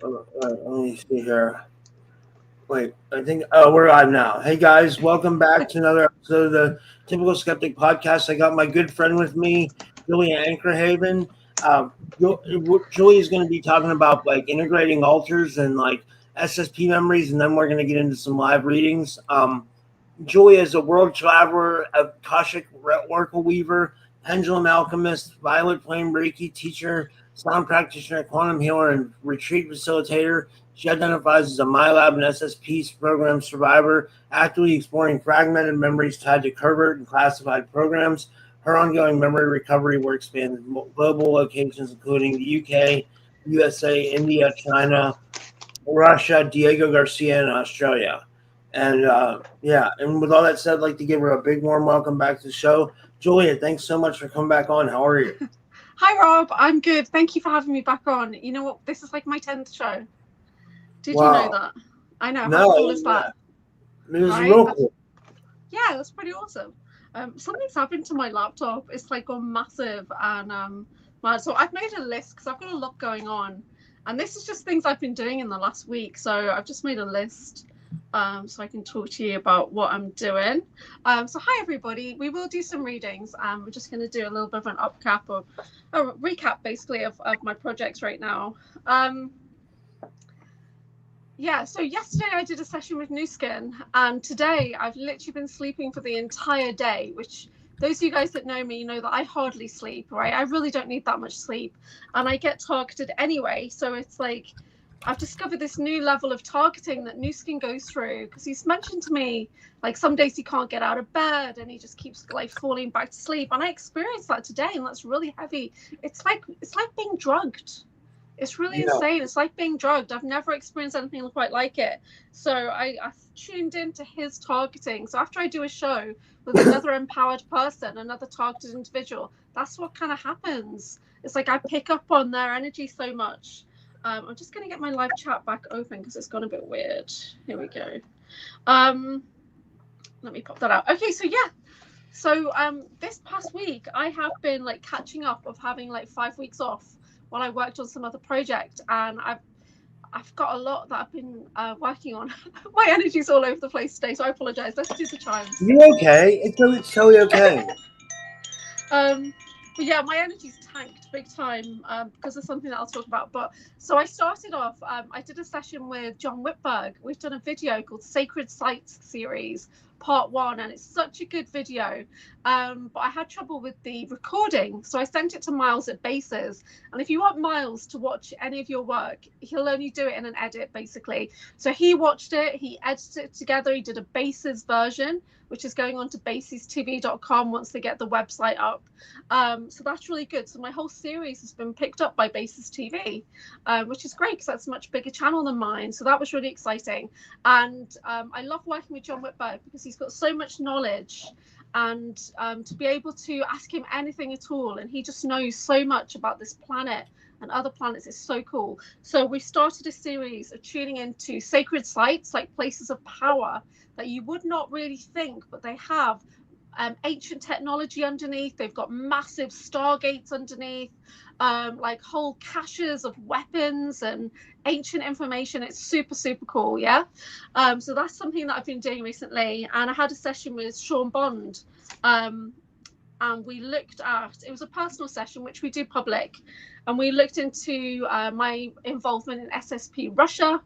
Let me see here. Wait, I think we're live now. Hey guys, welcome back to another episode of the Typical Skeptic podcast. I got my good friend with me, Julie Anchorhaven. Julie is going to be talking about like integrating altars and like SSP memories, and then we're going to get into some live readings. Julie is a world traveler, Akashic Oracle Weaver, Pendulum Alchemist, Flame Reiki Teacher, sound practitioner, quantum healer, and retreat facilitator. She identifies as a MILAB and SSP program survivor, actively exploring fragmented memories tied to covert and classified programs. Her ongoing memory recovery work spans global locations, including the UK, USA, India, China, Russia, Diego Garcia, and Australia. And and with all that said, I'd like to give her a big warm welcome back to the show. Julia, thanks so much for coming back on. How are you? Hi, Rob. I'm good. Thank you for having me back on. You know what? This is like my 10th show. Did you know that? I know. How cool is that? It was real cool. Yeah, that's pretty awesome. Something's happened to my laptop. It's like gone massive. And so I've made a list because I've got a lot going on. And this is just things I've been doing in the last week. So I've just made a list so I can talk to you about what I'm doing. So hi, everybody. We will do some readings. We're just going to do a little bit of an or a recap, basically, of my projects right now. So yesterday I did a session with New Skin, and today I've literally been sleeping for the entire day, which those of you guys that know me, you know that I hardly sleep, right? I really don't need that much sleep, and I get targeted anyway. So it's like I've discovered this new level of targeting that New Skin goes through, because he's mentioned to me like some days he can't get out of bed and he just keeps like falling back to sleep, and I experienced that today, and that's really heavy. It's like being drugged. It's really insane. It's like being drugged. I've never experienced anything quite like it. So I've tuned into his targeting. So after I do a show with another empowered person, another targeted individual, that's what kind of happens. It's like I pick up on their energy so much. I'm just going to get my live chat back open because it's gone a bit weird. Here we go. Let me pop that out. Okay, so yeah. So this past week, I have been like catching up of having like 5 weeks off while I worked on some other project, and I've got a lot that I've been working on. My energy's all over the place today, so I apologize. Let's do the chimes. You're okay. It's totally okay. But yeah, my energy's tanked big time because of something that I'll talk about. But so I started off, I did a session with John Whitberg. We've done a video called Sacred Sites Series Part 1, and it's such a good video. But I had trouble with the recording, so I sent it to Miles at Bases. And if you want Miles to watch any of your work, he'll only do it in an edit, basically. So he watched it, he edited it together, he did a Bases version, which is going on to basestv.com once they get the website up. So that's really good. So my whole series has been picked up by Bases TV, which is great because that's a much bigger channel than mine. So that was really exciting. And I love working with John Whitberg because he's got so much knowledge, and to be able to ask him anything at all, and he just knows so much about this planet and other planets. Is so cool. So we started a series of tuning into sacred sites, like places of power that you would not really think, but they have ancient technology underneath. They've got massive stargates underneath, like whole caches of weapons and ancient information. It's super, super cool. Yeah. So that's something that I've been doing recently. And I had a session with Sean Bond. And we looked at, it was a personal session, which we do public. And we looked into my involvement in SSP Russia.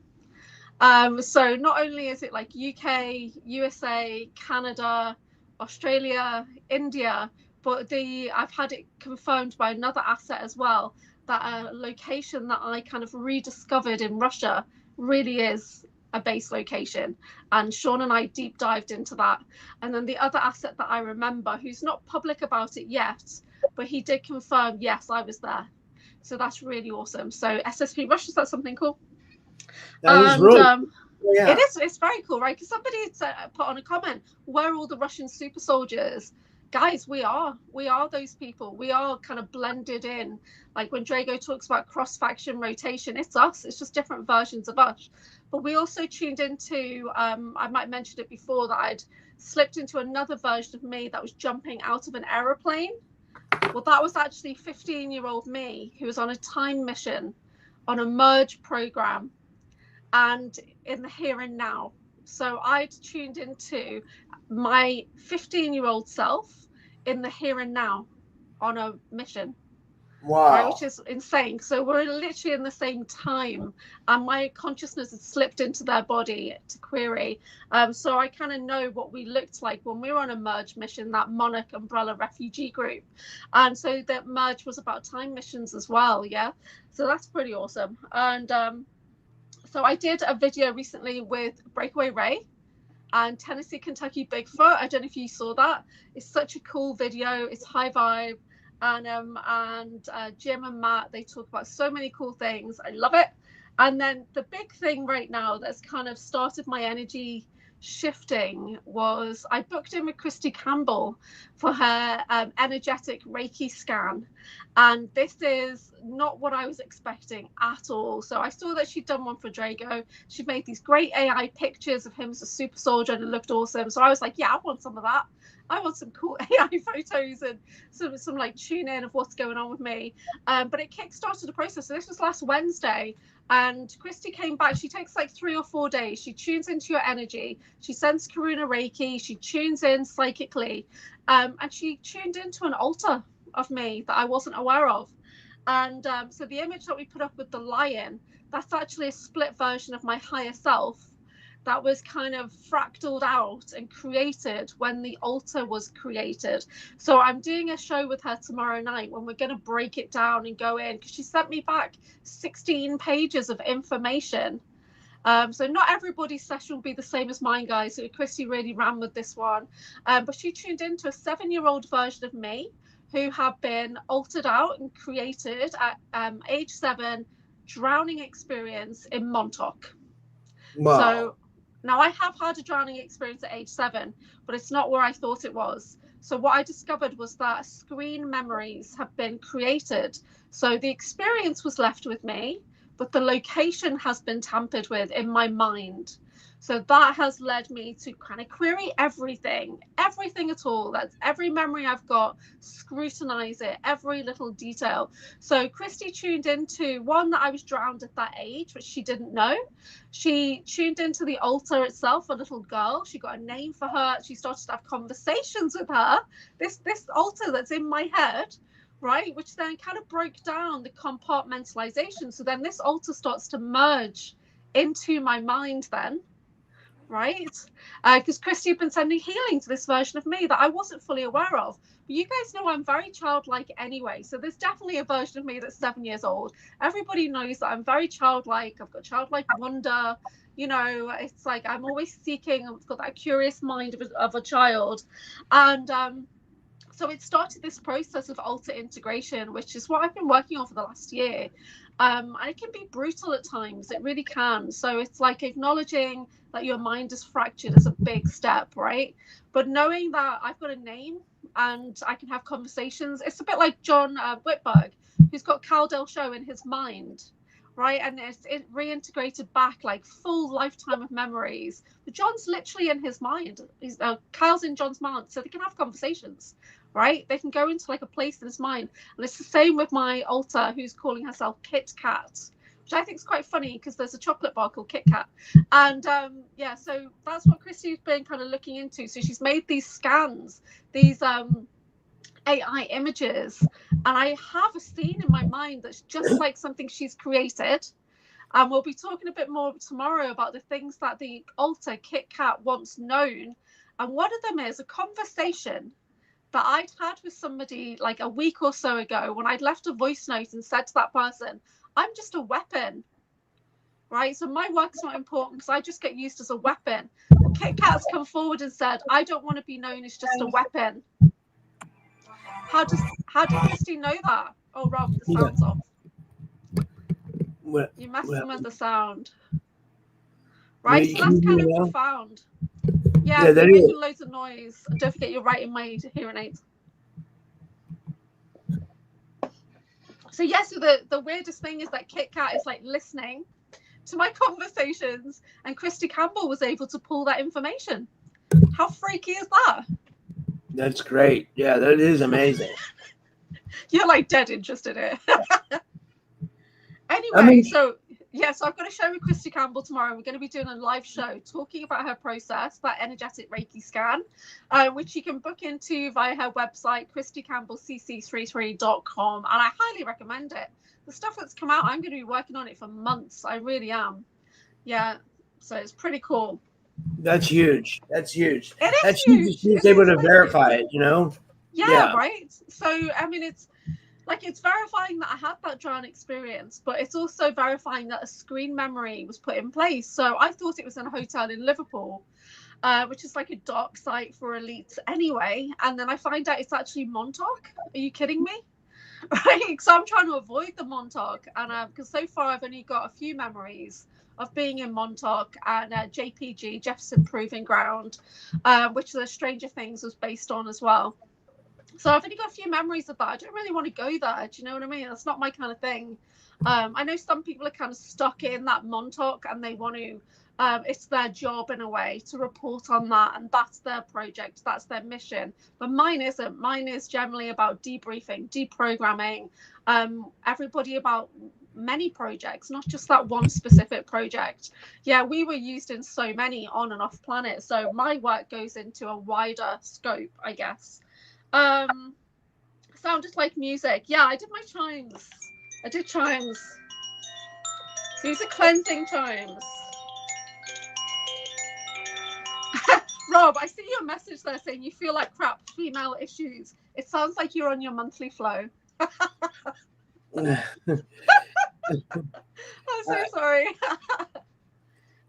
So not only is it like UK, USA, Canada, Australia, India, but I've had it confirmed by another asset as well, that a location that I kind of rediscovered in Russia really is a base location. And Sean and I deep dived into that. And then the other asset that I remember, who's not public about it yet, but he did confirm, yes, I was there. So that's really awesome. So SSP Russia, that's something cool. That is really yeah. It's very cool, right? Because somebody put on a comment, where are all the Russian super soldiers? Guys, we are those people. We are kind of blended in. Like when Drago talks about cross-faction rotation, it's us. It's just different versions of us. But we also tuned into, I might have mentioned it before, that I'd slipped into another version of me that was jumping out of an aeroplane. Well, that was actually 15-year-old me who was on a time mission on a merge program and in the here and now. So I'd tuned into my 15-year-old self in the here and now on a mission. Wow. Right, which is insane. So we're literally in the same time, and my consciousness has slipped into their body to query. So I kind of know what we looked like when we were on a merge mission, that Monarch umbrella refugee group. And so that merge was about time missions as well. Yeah, so that's pretty awesome. And so I did a video recently with Breakaway Ray and Tennessee Kentucky Bigfoot. I don't know if you saw that. It's such a cool video. It's high vibe. And Jim and Matt, they talk about so many cool things. I love it. And then the big thing right now that's kind of started my energy shifting was I booked in with Christy Campbell for her energetic Reiki scan. And this is not what I was expecting at all. So I saw that she'd done one for Drago. She'd made these great AI pictures of him as a super soldier and it looked awesome. So I was like, yeah, I want some of that. I want some cool AI photos and some like tune in of what's going on with me. But it kickstarted the process. So this was last Wednesday. And Christy came back. She takes like 3 or 4 days. She tunes into your energy. She sends Karuna Reiki. She tunes in psychically. And she tuned into an altar of me that I wasn't aware of. And so the image that we put up with the lion, that's actually a split version of my higher self that was kind of fractaled out and created when the altar was created. So I'm doing a show with her tomorrow night when we're going to break it down and go in, because she sent me back 16 pages of information. So not everybody's session will be the same as mine, guys. So Christy really ran with this one. But she tuned into a 7-year-old version of me who had been altered out and created at age 7, drowning experience in Montauk. Wow. So now I have had a drowning experience at age 7, but it's not where I thought it was. So what I discovered was that screen memories have been created. So the experience was left with me, but the location has been tampered with in my mind. So that has led me to kind of query everything at all. That's every memory I've got, scrutinize it, every little detail. So Christy tuned into one that I was drowned at that age, which she didn't know. She tuned into the altar itself, a little girl. She got a name for her. She started to have conversations with her. This altar that's in my head, right, which then kind of broke down the compartmentalization. So then this altar starts to merge into my mind then. Right, because Christy had been sending healing to this version of me that I wasn't fully aware of. But you guys know I'm very childlike anyway, so there's definitely a version of me that's 7 years old. Everybody knows that I'm very childlike. I've got childlike wonder. You know, it's like I'm always seeking. I've got that curious mind of a child, and so it started this process of alter integration, which is what I've been working on for the last year. And it can be brutal at times. It really can. So it's like acknowledging that your mind is fractured is a big step, right? But knowing that I've got a name and I can have conversations, it's a bit like John Whitberg, who's got Cal Del Show in his mind, right? And it reintegrated back like full lifetime of memories. But John's literally in his mind. Cal's in John's mind, so they can have conversations. Right, they can go into like a place in his mind, and it's the same with my altar, who's calling herself Kit Kat, which I think is quite funny because there's a chocolate bar called Kit Kat, and yeah, so that's what Christy's been kind of looking into. So she's made these scans, these AI images, and I have a scene in my mind that's just like something she's created. And we'll be talking a bit more tomorrow about the things that the altar Kit Kat wants known, and one of them is a conversation that I'd had with somebody like a week or so ago when I'd left a voice note and said to that person, I'm just a weapon, right? So my work's not important because I just get used as a weapon. Well, Kit Kat's come forward and said, I don't want to be known as just a weapon. How did Christy know that? Oh, Rob, the sound's off. You messed with the sound. Right, so that's kind of profound. Yeah, you're making loads of noise. Don't forget you're right in my hearing aids. So yeah, so the weirdest thing is that Kit Kat is like listening to my conversations, and Christy Campbell was able to pull that information. How freaky is that? That's great. Yeah, that is amazing. You're like dead interested in it. Anyway, so I've got a show with Christy Campbell tomorrow. We're going to be doing a live show talking about her process, that energetic Reiki scan, which you can book into via her website, christycampbellcc33.com. And I highly recommend it. The stuff that's come out, I'm going to be working on it for months. I really am. Yeah. So it's pretty cool. That's huge. That's huge. That's huge. She's able to verify it, you know? Yeah, right. So, I mean, it's verifying that I had that drown experience, but it's also verifying that a screen memory was put in place. So I thought it was in a hotel in Liverpool, which is like a dark site for elites anyway. And then I find out it's actually Montauk. Are you kidding me? Right. So I'm trying to avoid the Montauk. And because so far I've only got a few memories of being in Montauk and JPG, Jefferson Proving Ground, which the Stranger Things was based on as well. So I've only got a few memories of that. I don't really want to go there. Do you know what I mean? That's not my kind of thing. I know some people are kind of stuck in that Montauk and they want to, it's their job in a way to report on that. And that's their project. That's their mission. But mine isn't. Mine is generally about debriefing, deprogramming, everybody about many projects, not just that one specific project. Yeah, we were used in so many on and off planet. So my work goes into a wider scope, I guess. Sound just like music. Yeah, I did my chimes. I did chimes. These are cleansing chimes. Rob, I see your message there saying you feel like crap, female issues. It sounds like you're on your monthly flow. I'm so sorry.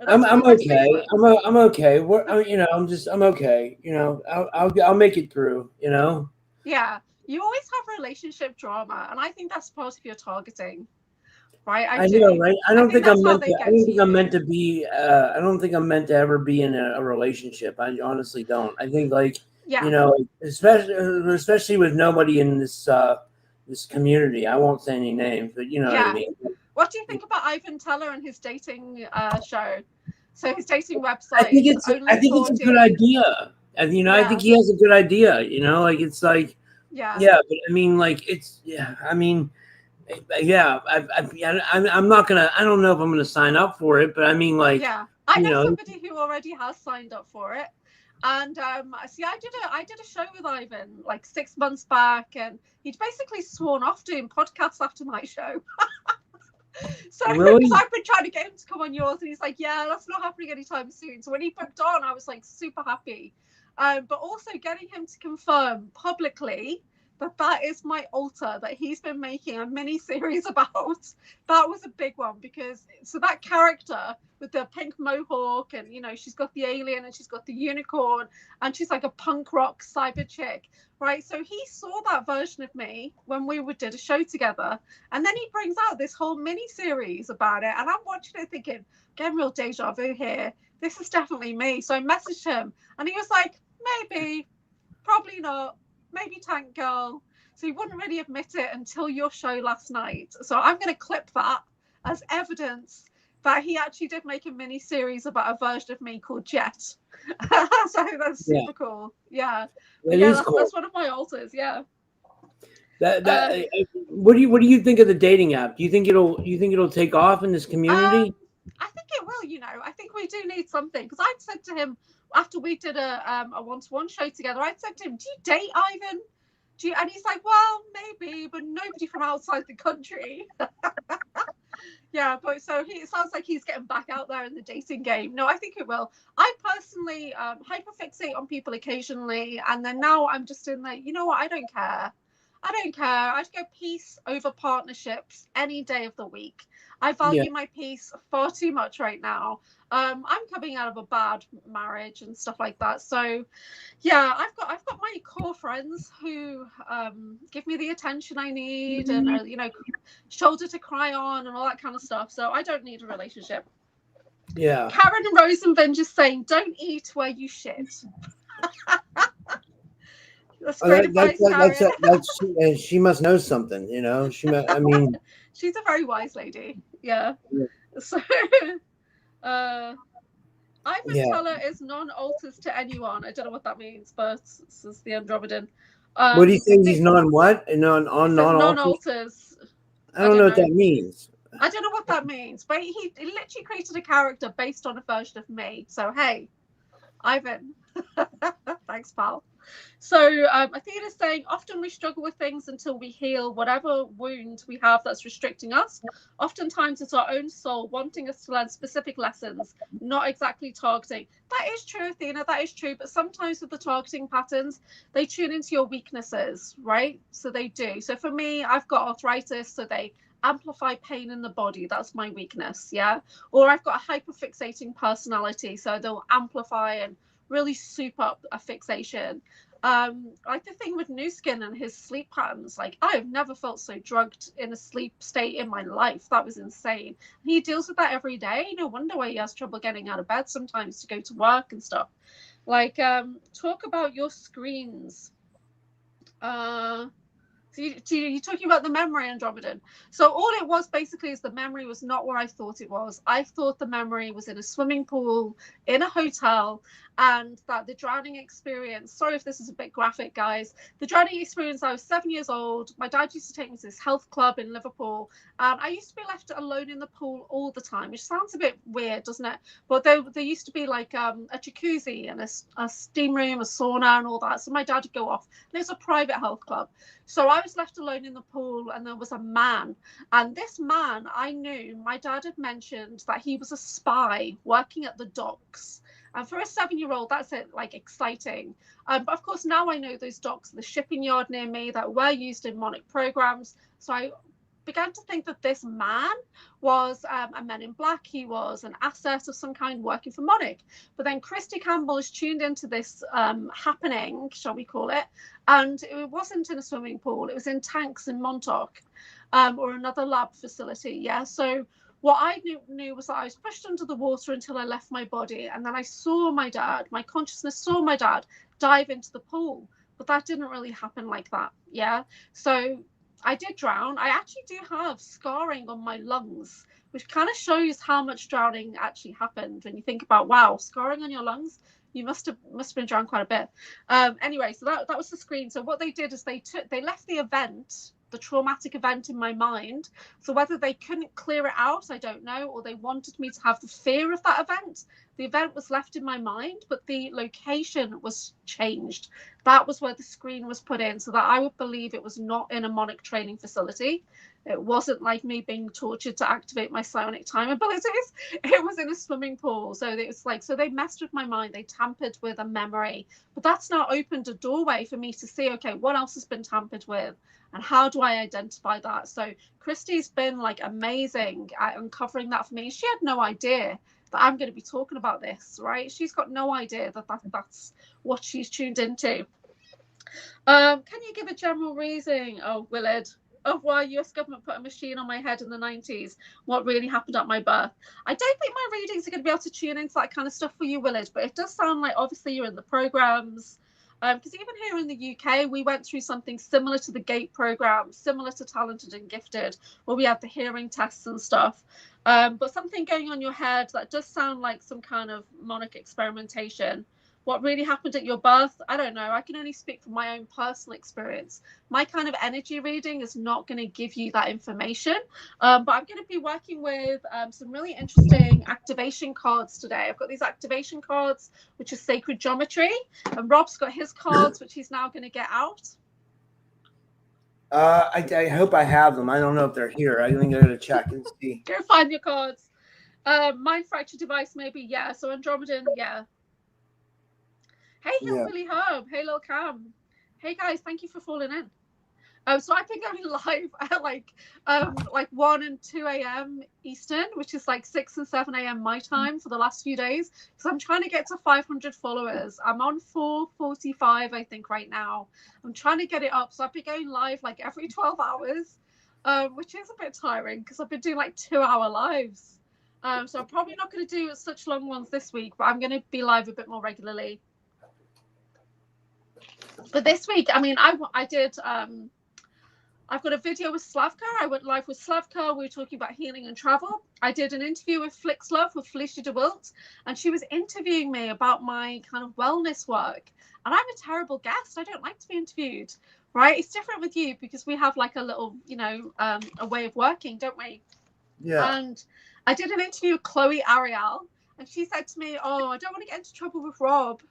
I'm okay. I'm okay. I'm okay. You know, I'll make it through. You know. Yeah, you always have relationship drama, and I think that's part of your targeting, right? I know, right? I don't think I'm meant to be. I don't think I'm meant to ever be in a relationship. I honestly don't. I think, you know, especially with nobody in this this community. I won't say any names, but you know what I mean. What do you think about Ivan Teller and his dating show? So his dating website. I think it's a good idea. And you know, I think he has a good idea. You know, like it's like but I mean, like it's I mean, I'm not gonna. I don't know if I'm gonna sign up for it, but I mean, like I know somebody who already has signed up for it. And see, I did a show with Ivan like 6 months back, and he'd basically sworn off doing podcasts after my show. So really? Because I've been trying to get him to come on yours, and he's like, yeah, that's not happening anytime soon. So when he booked on, I was like super happy. But also getting him to confirm publicly that is my altar that he's been making a mini series about. That was a big one, because so that character with the pink mohawk, and you know, she's got the alien and she's got the unicorn, and she's like a punk rock cyber chick, right? So he saw that version of me when we did a show together, and then he brings out this whole mini series about it, and I'm watching it thinking, getting real deja vu here. This is definitely me. So I messaged him, and he was like, maybe, probably not. Maybe Tank Girl. So he wouldn't really admit it until your show last night. So I'm going to clip that as evidence that he actually did make a mini series about a version of me called Jet. So that's super cool. Yeah. That's one of my altars. Yeah. What do you think of the dating app? Do you think it'll take off in this community? I think it will. You know, I think we do need something, because I'd said to him after we did a one-to-one show together, I'd said to him, do you date Ivan? And he's like, well, maybe, but nobody from outside the country. Yeah, but so it sounds like he's getting back out there in the dating game. No, I think it will. I personally hyperfixate on people occasionally, and then now I'm just in the, you know what, I don't care. I'd go peace over partnerships any day of the week. I value my peace far too much right now. I'm coming out of a bad marriage and stuff like that. So yeah, I've got my core friends who give me the attention I need, and you know, shoulder to cry on and all that kind of stuff. So I don't need a relationship. Yeah. Karen Rosenvin just saying, don't eat where you shit. That's great advice, Karen. She must know something, you know. I mean, she's a very wise lady. Yeah. So, Ivan Teller is non-alters to anyone. I don't know what that means, but this is the Andromedan. What do you think? He's non-what? Non-alters? I don't know what that means. I don't know what that means, but he literally created a character based on a version of me. So, hey, Ivan. Thanks, pal. So Athena's saying, often we struggle with things until we heal whatever wound we have that's restricting us. Oftentimes it's our own soul wanting us to learn specific lessons, not exactly targeting. That is true, Athena, that is true. But sometimes with the targeting patterns, they tune into your weaknesses, right? So they do. So for me, I've got arthritis, so they amplify pain in the body. That's my weakness, yeah? Or I've got a hyperfixating personality, so they'll amplify and really soup up a fixation. Like the thing with New Skin and his sleep patterns, like I've never felt so drugged in a sleep state in my life. That was insane. He deals with that every day. No wonder why he has trouble getting out of bed sometimes to go to work and stuff. Like, talk about your screens. So you're talking about the memory, Andromedan. So all it was basically is the memory was not where I thought it was. I thought the memory was in a swimming pool, in a hotel, and that the drowning experience, sorry if this is a bit graphic, guys, the drowning experience, I was 7 years old. My dad used to take me to this health club in Liverpool. I used to be left alone in the pool all the time, which sounds a bit weird, doesn't it? But there used to be like a jacuzzi and a steam room, a sauna and all that. So my dad would go off. And it was a private health club. So I was left alone in the pool, and there was a man. And this man, I knew, my dad had mentioned that he was a spy working at the docks. And for a 7-year-old, that's it, like exciting. But of course, now I know those docks, the shipping yard near me, that were used in Monic programs. So I began to think that this man was a Men in Black. He was an asset of some kind working for Monic. But then Christy Campbell is tuned into this happening, shall we call it, and it wasn't in a swimming pool. It was in tanks in Montauk, or another lab facility. Yeah. So what I knew was that I was pushed under the water until I left my body, and then I saw my dad. My consciousness saw my dad dive into the pool, but that didn't really happen like that. Yeah. So I did drown. I actually do have scarring on my lungs, which kind of shows how much drowning actually happened. When you think about, wow, scarring on your lungs, you must have been drowned quite a bit. Anyway, so that was the screen. So what they did is they left the event, the traumatic event, in my mind. So whether they couldn't clear it out, I don't know, or they wanted me to have the fear of that event. The event was left in my mind, but the location was changed. That was where the screen was put in, so that I would believe it was not in a Monic training facility. It wasn't like me being tortured to activate my psionic time abilities. It was in a swimming pool. So it was like, so they messed with my mind. They tampered with a memory. But that's now opened a doorway for me to see, okay, what else has been tampered with? And how do I identify that? So Christy's been like amazing at uncovering that for me. She had no idea that I'm going to be talking about this, right? She's got no idea that that's what she's tuned into. Can you give a general reason, Willard, of why US government put a machine on my head in the 90s? What really happened at my birth? I don't think my readings are going to be able to tune into that kind of stuff for you, Willard, but it does sound like obviously you're in the programs. Because even here in the UK, we went through something similar to the GATE program, similar to Talented and Gifted, where we had the hearing tests and stuff. But something going on your head that does sound like some kind of Monic experimentation. What really happened at your birth? I don't know. I can only speak from my own personal experience. My kind of energy reading is not going to give you that information. But I'm going to be working with some really interesting activation cards today. I've got these activation cards, which is sacred geometry. And Rob's got his cards, which he's now going to get out. I hope I have them. I don't know if they're here. I think I gotta check and see. Go find your cards. Mind fracture device, maybe. Yeah. So Andromedan, yeah. Hey, Hillbilly Herb. Hey, Lil Cam. Hey, guys. Thank you for falling in. So I've been going live at like 1 and 2 a.m. Eastern, which is like 6 and 7 a.m. my time for the last few days. So I'm trying to get to 500 followers. I'm on 445, I think, right now. I'm trying to get it up. So I've been going live like every 12 hours, which is a bit tiring because I've been doing like 2-hour lives. So I'm probably not going to do such long ones this week, but I'm going to be live a bit more regularly. But this week, I mean, I did... I've got a video with Slavka. I went live with Slavka. We were talking about healing and travel. I did an interview with Flix Love with Felicia DeWilt, and she was interviewing me about my kind of wellness work. And I'm a terrible guest. I don't like to be interviewed, right? It's different with you because we have like a little, a way of working, don't we? Yeah. And I did an interview with Chloe Ariel, and she said to me, "Oh, I don't want to get into trouble with Rob,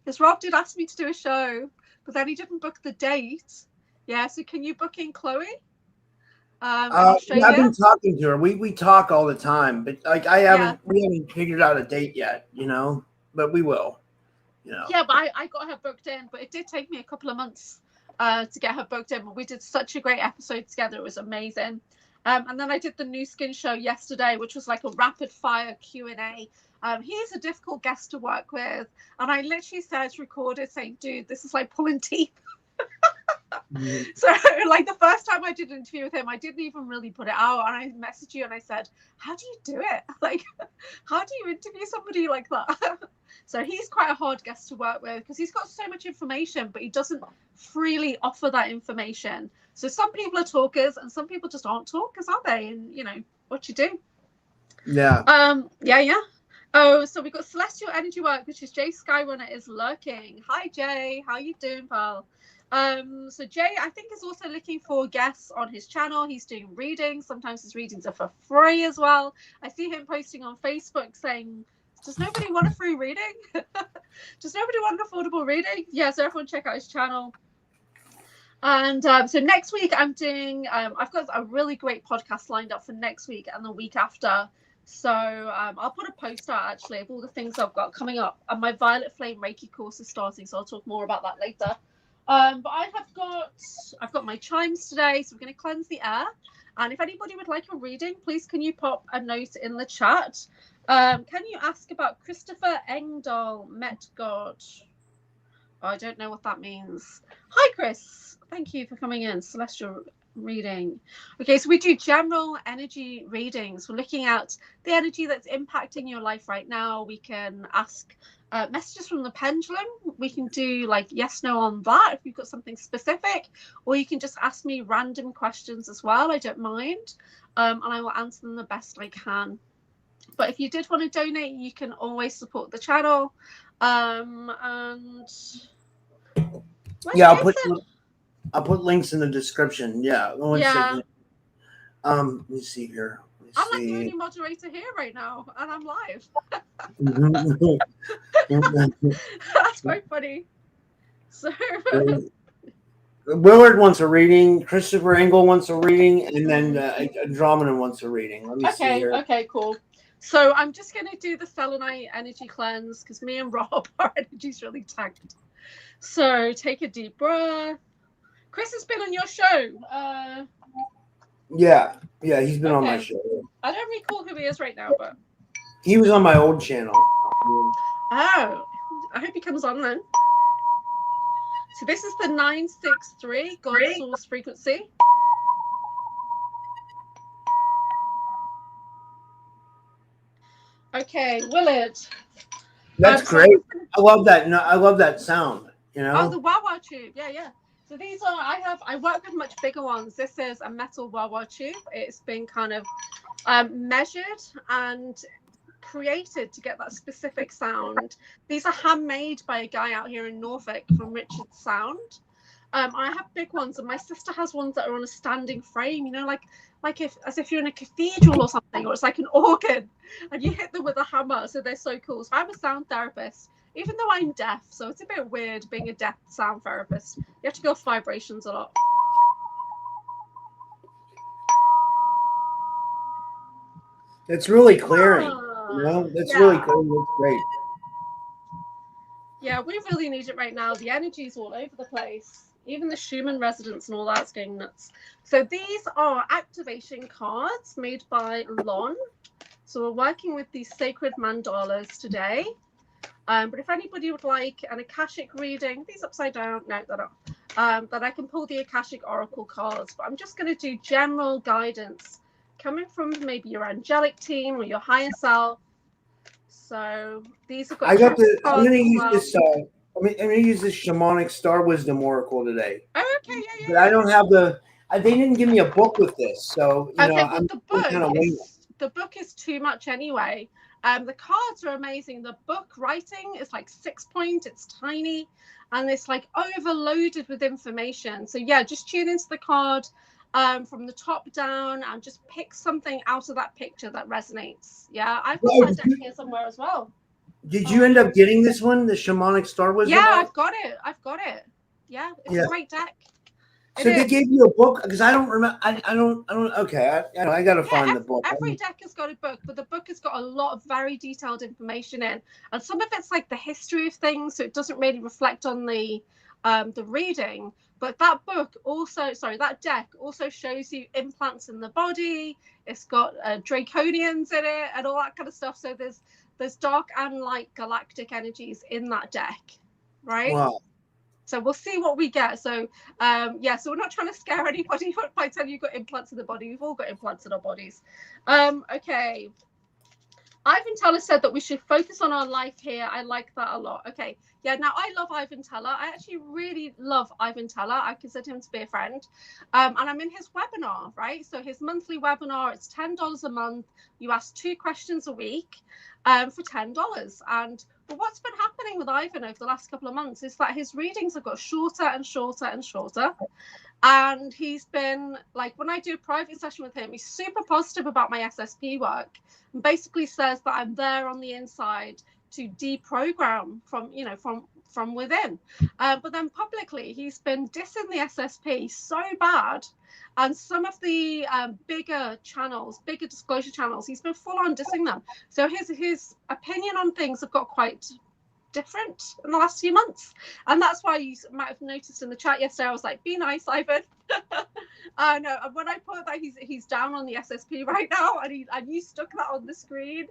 because Rob did ask me to do a show, but then he didn't book the date. Yeah, so can you book in Chloe in Australia?" I've been talking to her. We talk all the time, but like we haven't figured out a date yet, but we will, Yeah, but I got her booked in, but it did take me a couple of months to get her booked in. But we did such a great episode together; it was amazing. And then I did the New Skin show yesterday, which was like a rapid fire Q&A. He's a difficult guest to work with, and I literally said, recorded, saying, "Dude, this is like pulling teeth." So like the first time I did an interview with him, I didn't even really put it out, and I messaged you and I said, "How do you do it? Like, how do you interview somebody like that?" So he's quite a hard guest to work with because he's got so much information, but he doesn't freely offer that information. So some people are talkers and some people just aren't talkers, are they? And what you do. Yeah. Yeah. Oh, so we've got Celestial Energy Work, which is Jay Skyrunner is lurking. Hi Jay, how you doing, pal? So Jay, I think, is also looking for guests on his channel. He's doing readings. Sometimes his readings are for free as well. I see him posting on Facebook saying, "Does nobody want a free reading? Does nobody want an affordable reading?" Yeah, so everyone check out his channel. And so next week I'm doing, I've got a really great podcast lined up for next week and the week after. So I'll put a post out actually of all the things I've got coming up. And my Violet Flame Reiki course is starting, so I'll talk more about that later. But I've got my chimes today, so we're going to cleanse the air. And if anybody would like a reading, please can you pop a note in the chat? Can you ask about Christopher Engdahl, Met God? Oh, I don't know what that means. Hi, Chris. Thank you for coming in. Celestial reading. Okay, so we do general energy readings. We're looking at the energy that's impacting your life right now. We can ask messages from the pendulum. We can do like yes, no on that if you've got something specific, or you can just ask me random questions as well. I don't mind, and I will answer them the best I can. But if you did want to donate, you can always support the channel. And yeah, I'll put links in the description. Yeah. Let me see here. I'm like the only moderator here right now, and I'm live. That's quite funny. So Willard wants a reading. Christopher Engel wants a reading, and then Andromeda wants a reading. Let me see here. Okay, cool. So I'm just going to do the selenite energy cleanse because me and Rob, our energy's really tanked. So take a deep breath. Chris has been on your show. Yeah, he's been on my show. I don't recall who he is right now, but he was on my old channel. Oh, I hope he comes on then. So this is the 963 God Source frequency. Okay, Willard. That's great. I love that. I love that sound. Oh, the wah-wah tube. Yeah. So these are, I work with much bigger ones. This is a metal wah-wah tube. It's been kind of measured and created to get that specific sound. These are handmade by a guy out here in Norfolk from Richard Sound. I have big ones, and my sister has ones that are on a standing frame, as if you're in a cathedral or something, or it's like an organ, and you hit them with a hammer. So they're so cool. So I'm a sound therapist, even though I'm deaf, so it's a bit weird being a deaf sound therapist. You have to go off vibrations a lot. It's really clearing. That's really cool. That's great. Yeah, we really need it right now. The energy's all over the place. Even the Schumann resonance and all that's going nuts. So these are activation cards made by Lon. So we're working with these sacred mandalas today. But if anybody would like an Akashic reading, these upside down, no, they're not. That I can pull the Akashic Oracle cards. But I'm just going to do general guidance coming from maybe your angelic team or your higher self. So these are. I'm going to use this. I'm going to use this shamanic star wisdom oracle today. Oh, okay, yeah. But I don't have they didn't give me a book with this, so I'm kind of waiting. The book is too much anyway. The cards are amazing. The book writing is like 6 point. It's tiny, and it's like overloaded with information. So yeah, just tune into the card from the top down, and just pick something out of that picture that resonates. Yeah, I've got that deck here somewhere as well. Did you end up getting this one, the Shamanic Star Wisdom? Yeah, I've got it. Yeah, it's a great deck. So they gave you a book, because I don't remember. I don't. Okay, I got to find the book. Every deck has got a book, but the book has got a lot of very detailed information in, and some of it's like the history of things, so it doesn't really reflect on the reading. But that book also, that deck also shows you implants in the body. It's got draconians in it and all that kind of stuff. So there's dark and light galactic energies in that deck, right? Wow. So we'll see what we get. So so we're not trying to scare anybody by telling you you've got implants in the body. We've all got implants in our bodies. Okay. Ivan Teller said that we should focus on our life here. I like that a lot. Okay. Yeah, now I love Ivan Teller. I actually really love Ivan Teller. I consider him to be a friend. And I'm in his webinar, right? So his monthly webinar, it's $10 a month. You ask 2 questions a week for $10. And what's been happening with Ivan over the last couple of months is that his readings have got shorter and shorter and shorter. And he's been, like, when I do a private session with him, he's super positive about my SSP work and basically says that I'm there on the inside to deprogram from within. But then publicly, he's been dissing the SSP so bad. And some of the bigger disclosure channels, he's been full on dissing them. So his opinion on things have got quite different in the last few months, and that's why you might have noticed in the chat yesterday I was like, be nice, Ivan. No, when I put that he's down on the SSP right now, and you stuck that on the screen,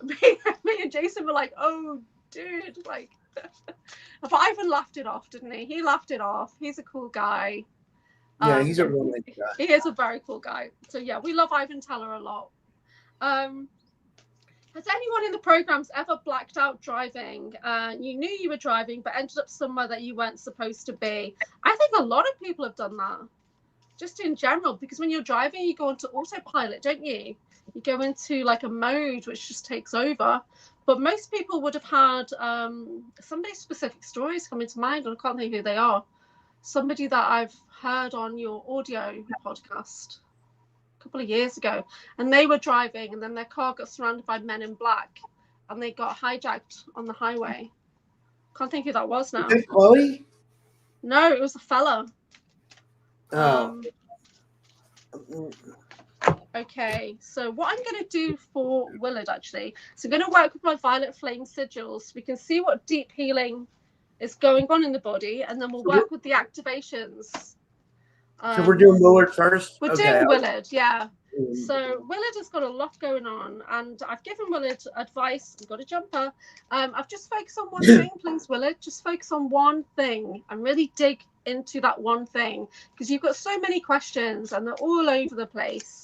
me and Jason were like, oh dude, like but Ivan laughed it off, didn't he laughed it off. He's a cool guy. Yeah, he's a really nice guy. He is a very cool guy. So yeah, we love Ivan Teller a lot. Has anyone in the programs ever blacked out driving? You knew you were driving, but ended up somewhere that you weren't supposed to be. I think a lot of people have done that, just in general, because when you're driving, you go into autopilot, don't you? You go into like a mode which just takes over. But most people would have had somebody's specific stories coming to mind, and I can't think who they are. Somebody that I've heard on your audio podcast couple of years ago, and they were driving and then their car got surrounded by men in black and they got hijacked on the highway. Can't think who that was now. Is it Chloe? No, it was a fella. Okay, so what I'm going to do for Willard, actually, so I'm going to work with my violet flame sigils so we can see what deep healing is going on in the body, and then we'll work with the activations. So we're doing Willard first? We're doing Willard, yeah. So Willard has got a lot going on, and I've given Willard advice. I've got a jumper. I've just focused on one thing, please, Willard. Just focus on one thing and really dig into that one thing, because you've got so many questions and they're all over the place.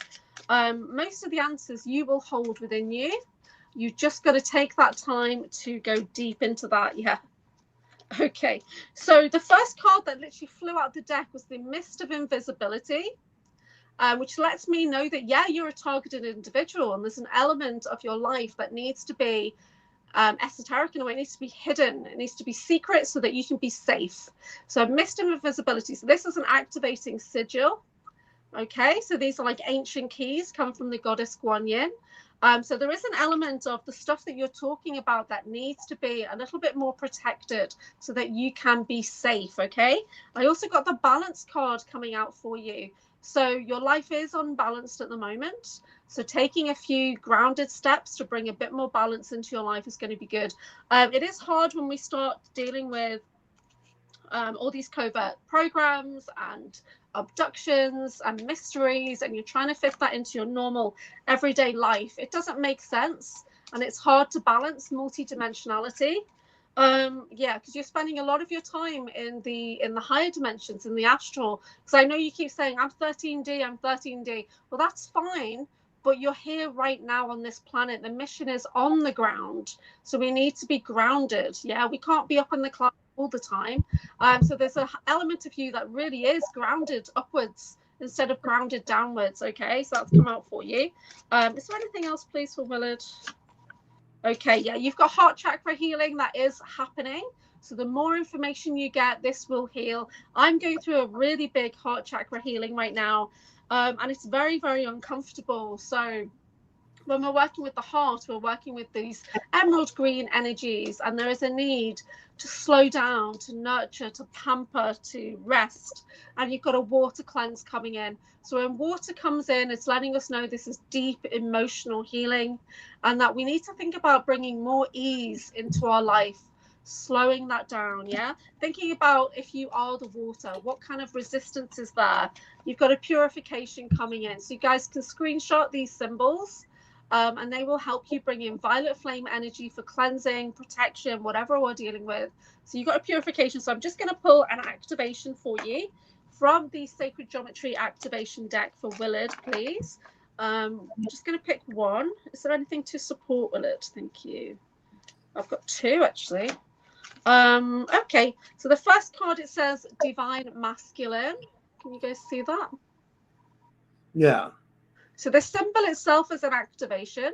Most of the answers you will hold within you. You've just got to take that time to go deep into that. Yeah. Okay, so the first card that literally flew out the deck was the Mist of Invisibility, which lets me know that, yeah, you're a targeted individual and there's an element of your life that needs to be esoteric in a way. It needs to be hidden. It needs to be secret so that you can be safe. So Mist of Invisibility. So this is an activating sigil. Okay, so these are like ancient keys, come from the goddess Guan Yin. So there is an element of the stuff that you're talking about that needs to be a little bit more protected so that you can be safe, okay? I also got the balance card coming out for you. So your life is unbalanced at the moment. So taking a few grounded steps to bring a bit more balance into your life is going to be good. It is hard when we start dealing with all these covert programs and abductions and mysteries, and you're trying to fit that into your normal everyday life. It doesn't make sense, and it's hard to balance multi-dimensionality. Because you're spending a lot of your time in the higher dimensions, in the astral. Because I know you keep saying I'm 13D. Well, that's fine, but you're here right now on this planet. The mission is on the ground, so we need to be grounded. Yeah, we can't be up in the clouds all the time. So there's an element of you that really is grounded upwards instead of grounded downwards. Okay, so that's come out for you. Is there anything else, please, for Willard? Okay, yeah, you've got heart chakra healing that is happening. So the more information you get, this will heal. I'm going through a really big heart chakra healing right now, and it's very, very uncomfortable. So when we're working with the heart, we're working with these emerald green energies, and there is a need to slow down, to nurture, to pamper, to rest. And you've got a water cleanse coming in. So when water comes in, it's letting us know this is deep emotional healing, and that we need to think about bringing more ease into our life, slowing that down. Yeah, thinking about, if you are the water, what kind of resistance is there? You've got a purification coming in, so you guys can screenshot these symbols. And they will help you bring in violet flame energy for cleansing, protection, whatever we're dealing with. So you've got a purification. So I'm just going to pull an activation for you from the Sacred Geometry activation deck for Willard, please. I'm just going to pick one. Is there anything to support Willard? Thank you. I've got two, actually. Okay, so the first card, it says Divine Masculine. Can you guys see that? Yeah. So the symbol itself is an activation.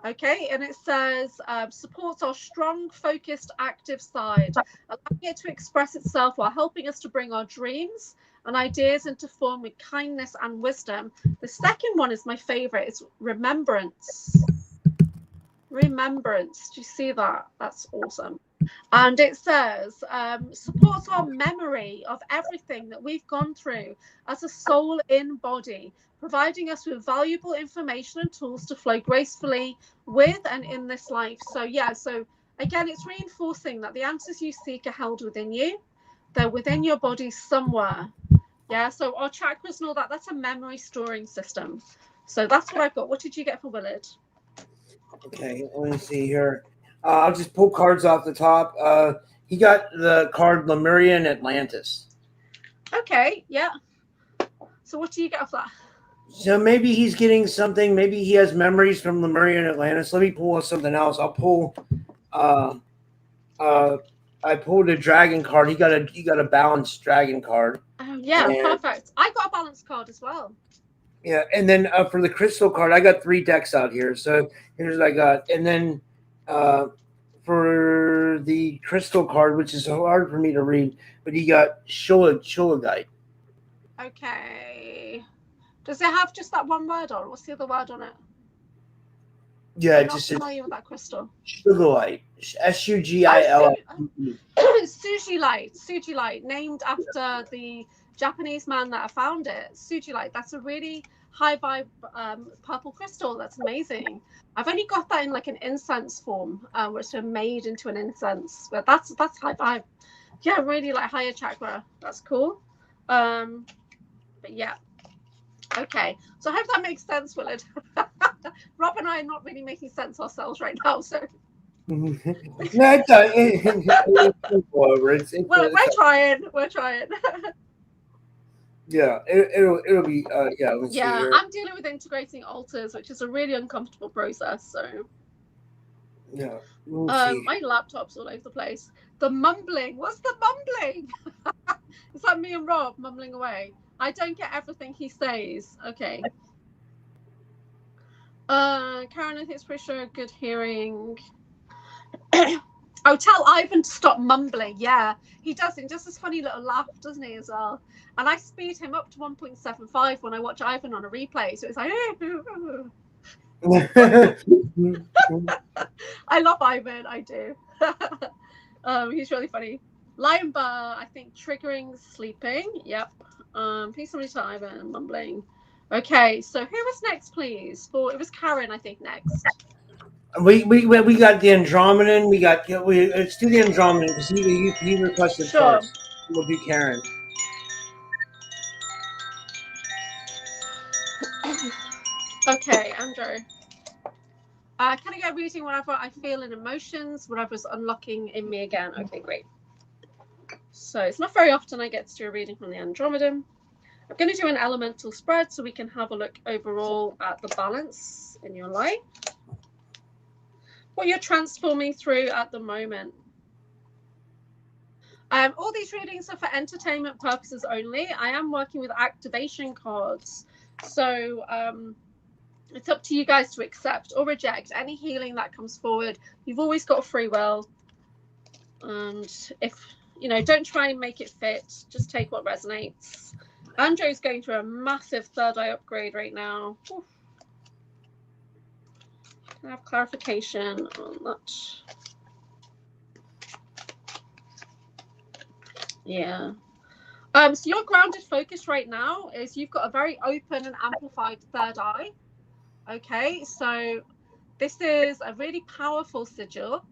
Okay, and it says supports our strong, focused, active side, allowing it to express itself while helping us to bring our dreams and ideas into form with kindness and wisdom. The second one is my favorite. It's remembrance. Remembrance. Do you see that? That's awesome. And it says supports our memory of everything that we've gone through as a soul in body, providing us with valuable information and tools to flow gracefully with and in this life. So yeah, so again, it's reinforcing that the answers you seek are held within you. They're within your body somewhere. Yeah, so our chakras and all that, that's a memory storing system. So that's what I've got. What did you get for Willard? Okay, let me see here. I'll just pull cards off the top. He got the card Lemurian Atlantis. Okay, yeah. So what do you get off that? So maybe he's getting something. Maybe he has memories from Lemurian Atlantis. Let me pull something else. I'll pull. I pulled a dragon card. He got a balanced dragon card. Oh yeah, and perfect. I got a balance card as well. Yeah, and then for the crystal card, I got 3 decks out here. So here's what I got. And then for the crystal card, which is hard for me to read, but he got Shulagite. Okay. Does it have just that one word on? What's the other word on it? Yeah, I'm not familiar with that crystal. Sugilite. Sugil. Sugilite, named after the Japanese man that found it. Sugilite. That's a really high vibe purple crystal. That's amazing. I've only got that in like an incense form, where it's been made into an incense. But that's high vibe. Yeah, really like higher chakra. That's cool. But yeah. Okay, so I hope that makes sense, Willard. Rob and I are not really making sense ourselves right now, so. No, it's Well, we're trying. Yeah, it'll be yeah. Let's see here. I'm dealing with integrating altars, which is a really uncomfortable process. So yeah, my laptop's all over the place. The mumbling. What's the mumbling? Is that me and Rob mumbling away? I don't get everything he says. Okay. Karen, I think it's pretty sure good hearing. Oh, tell Ivan to stop mumbling. Yeah, he does. He does this funny little laugh, doesn't he, as well? And I speed him up to 1.75 when I watch Ivan on a replay. So it's like, I love Ivan. I do. He's really funny. Lion bar, I think triggering sleeping. Yep. Please somebody tell Ivan mumbling. Okay, so who was next, please? It was Karen, I think, next. We got the Andromedan. Let's do the Andromedan because he requested first. We'll do Karen. Okay, Andrew. Can I get reading whenever I feel in emotions, whatever's unlocking in me again? Okay, great. So it's not very often I get to do a reading from the Andromedan. I'm going to do an elemental spread so we can have a look overall at the balance in your life. What you're transforming through at the moment. All these readings are for entertainment purposes only. I am working with activation cards. So it's up to you guys to accept or reject any healing that comes forward. You've always got free will. And if, don't try and make it fit. Just take what resonates. Andrew's going through a massive third eye upgrade right now. Oof. Can I have clarification on that? Yeah. So your grounded focus right now is you've got a very open and amplified third eye. Okay, so this is a really powerful sigil,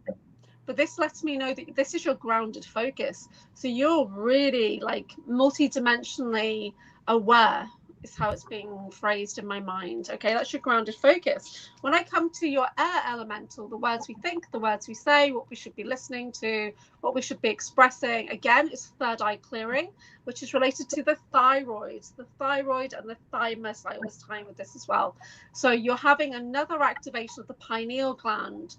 but this lets me know that this is your grounded focus. So you're really like multidimensionally aware, is how it's being phrased in my mind. Okay, that's your grounded focus. When I come to your air elemental, the words we think, the words we say, what we should be listening to, what we should be expressing, again, it's third eye clearing, which is related to the thyroid and the thymus. I always tie in with this as well. So you're having another activation of the pineal gland,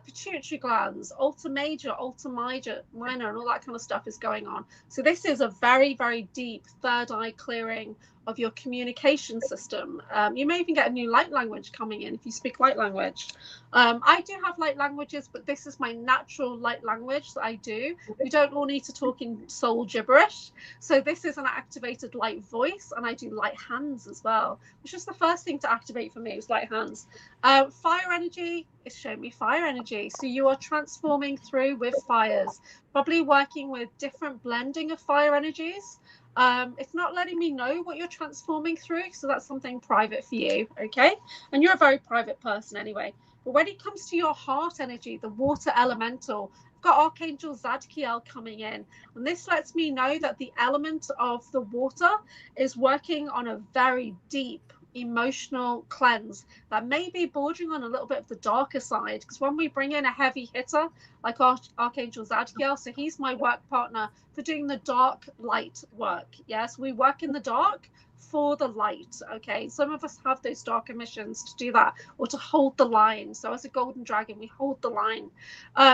pituitary glands, ultra major, ultra minor, and all that kind of stuff is going on. So this is a very, very deep third eye clearing of your communication system. You may even get a new light language coming in if you speak light language. I do have light languages, but this is my natural light language that I do. We don't all need to talk in soul gibberish. So this is an activated light voice, and I do light hands as well, which is the first thing to activate for me, was light hands. Fire energy is showing me fire energy. So you are transforming through with fires, probably working with different blending of fire energies. It's not letting me know what you're transforming through, so that's something private for you, okay? And you're a very private person anyway. But when it comes to your heart energy, the water elemental, I've got Archangel Zadkiel coming in, and this lets me know that the element of the water is working on a very deep emotional cleanse that may be bordering on a little bit of the darker side, because when we bring in a heavy hitter like Archangel Zadkiel, so he's my work partner for doing the dark light work. Yes, we work in the dark for the light. Okay, some of us have those darker missions to do that, or to hold the line. So as a golden dragon, we hold the line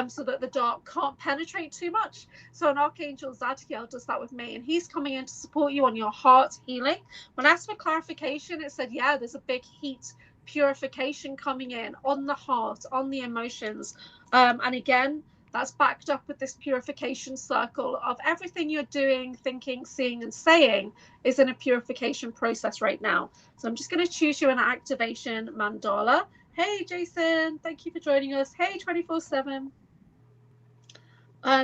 so that the dark can't penetrate too much. So an Archangel Zadkiel does that with me, and he's coming in to support you on your heart healing. When I asked for clarification, it said, yeah, there's a big heat purification coming in on the heart, on the emotions. And again, that's backed up with this purification circle of everything you're doing, thinking, seeing, and saying is in a purification process right now. So I'm just going to choose you an activation mandala. Hey, Jason, thank you for joining us. Hey, 24/7.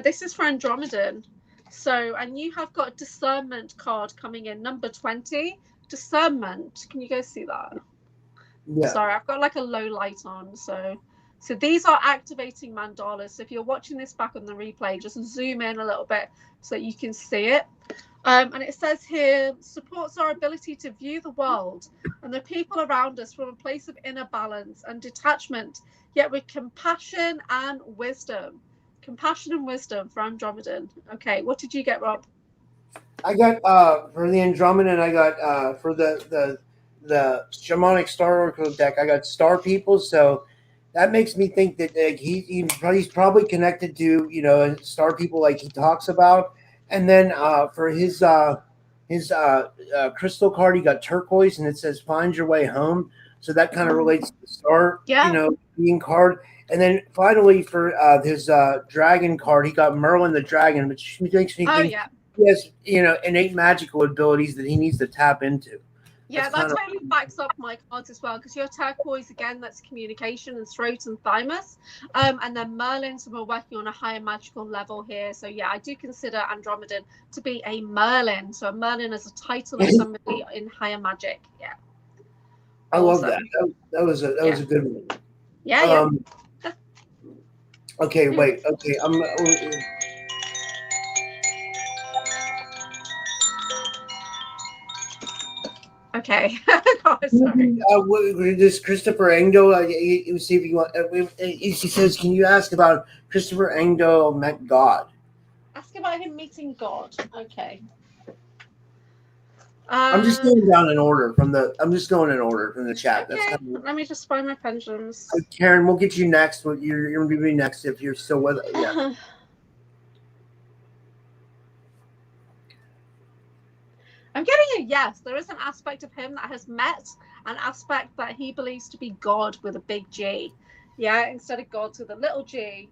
This is for Andromedan. So, and you have got a discernment card coming in, number 20. Discernment. Can you guys see that? Yeah. Sorry, I've got like a low light on. So these are activating mandalas. So if you're watching this back on the replay, just zoom in a little bit so you can see it. And it says here, supports our ability to view the world and the people around us from a place of inner balance and detachment, yet with compassion and wisdom. Compassion and wisdom for Andromedan. Okay, what did you get, Rob? I got for the Andromedan. I got for the shamanic star oracle deck. I got star people. So that makes me think that he's probably connected to star people like he talks about. And then for his crystal card, he got turquoise, and it says "Find your way home." So that kind of relates to the star, being card. And then finally for his dragon card, he got Merlin the dragon, which makes me think he has innate magical abilities that he needs to tap into. Yeah, that totally backs up my cards as well, because your turquoise, again, that's communication and throat and thymus. And then Merlin, so we're working on a higher magical level here. So yeah, I do consider Andromedan to be a Merlin. So a Merlin is a title of somebody in higher magic. Yeah. I love that. That was a good one. Yeah, Okay, wait. Okay, Okay. Sorry. This Christopher Engdahl, see if you want. He says, "Can you ask about Christopher Engdahl met God?" Ask about him meeting God. Okay. I'm just going down in order from the. I'm just going in order from the chat. Okay. That's let me just find my pendulums. Karen, we'll get you next. You're going to be next if you're still with it. Yeah. I'm getting a yes. There is an aspect of him that has met an aspect that he believes to be God with a big G. Yeah, instead of gods with a little G.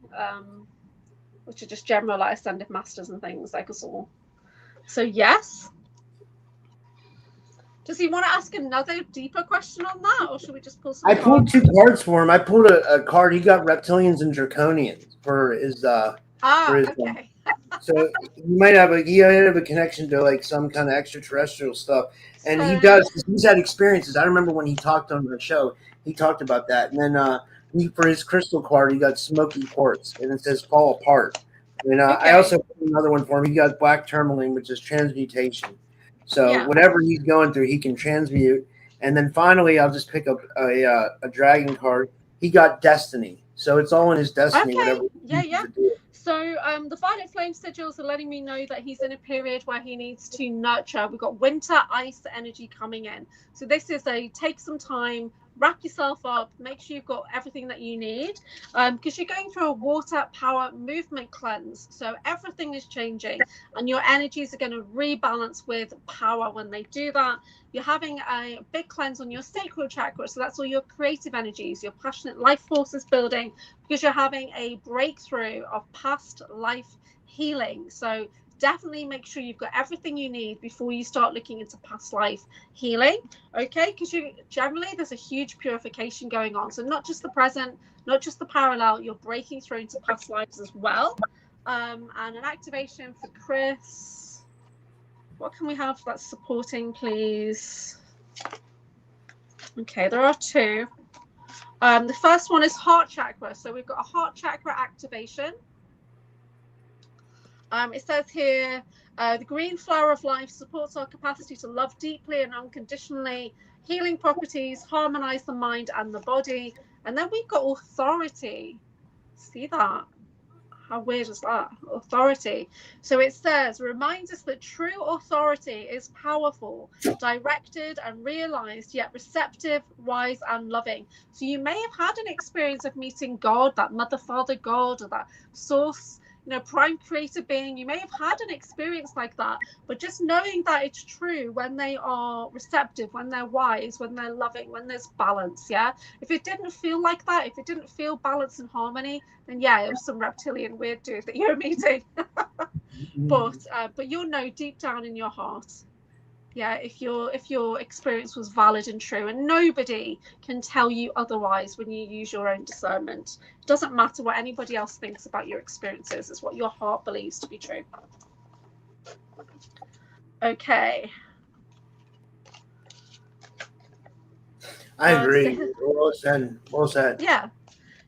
which are just general like ascended masters and things like us all. So yes. Does he want to ask another deeper question on that, or should we just pull some I pulled cards? 2 cards for him. I pulled a card. He got reptilians and draconians for his Okay. so you might have a connection to like some kind of extraterrestrial stuff, and he So- does. 'Cause he's had experiences. I remember when he talked on the show, he talked about that. And then for his crystal card, he got smoky quartz, and it says "fall apart." And I also put another one for him. He got black tourmaline, which is transmutation. So whatever he's going through, he can transmute. And then finally, I'll just pick up a dragon card. He got destiny, so it's all in his destiny. Okay. Whatever. So the Violet Flame sigils are letting me know that he's in a period where he needs to nurture. We've got winter ice energy coming in. So this is take some time, wrap yourself up, make sure you've got everything that you need, because you're going through a water power movement cleanse. So everything is changing and your energies are going to rebalance with power when they do that. You're having a big cleanse on your sacral chakra. So that's all your creative energies, your passionate life forces building, because you're having a breakthrough of past life healing. So definitely make sure you've got everything you need before you start looking into past life healing. Okay, because there's a huge purification going on. So not just the present, not just the parallel, you're breaking through into past lives as well. And an activation for Chris. What can we have that's supporting, please? Okay, there are 2. The first one is heart chakra. So we've got a heart chakra activation. It says here, the green flower of life supports our capacity to love deeply and unconditionally, healing properties, harmonize the mind and the body. And then we've got authority. See that? How weird is that? Authority. So it says, reminds us that true authority is powerful, directed and realized, yet receptive, wise and loving. So you may have had an experience of meeting God, that mother, father, God, or that source, prime creator being. You may have had an experience like that, but just knowing that it's true when they are receptive, when they're wise, when they're loving, when there's balance. Yeah. If it didn't feel like that, if it didn't feel balance and harmony, then it was some reptilian weird dude that you're meeting. But you'll know deep down in your heart, if your experience was valid and true, and nobody can tell you otherwise when you use your own discernment. It doesn't matter what anybody else thinks about your experiences. It's what your heart believes to be true. Okay. I agree. Well said. Yeah.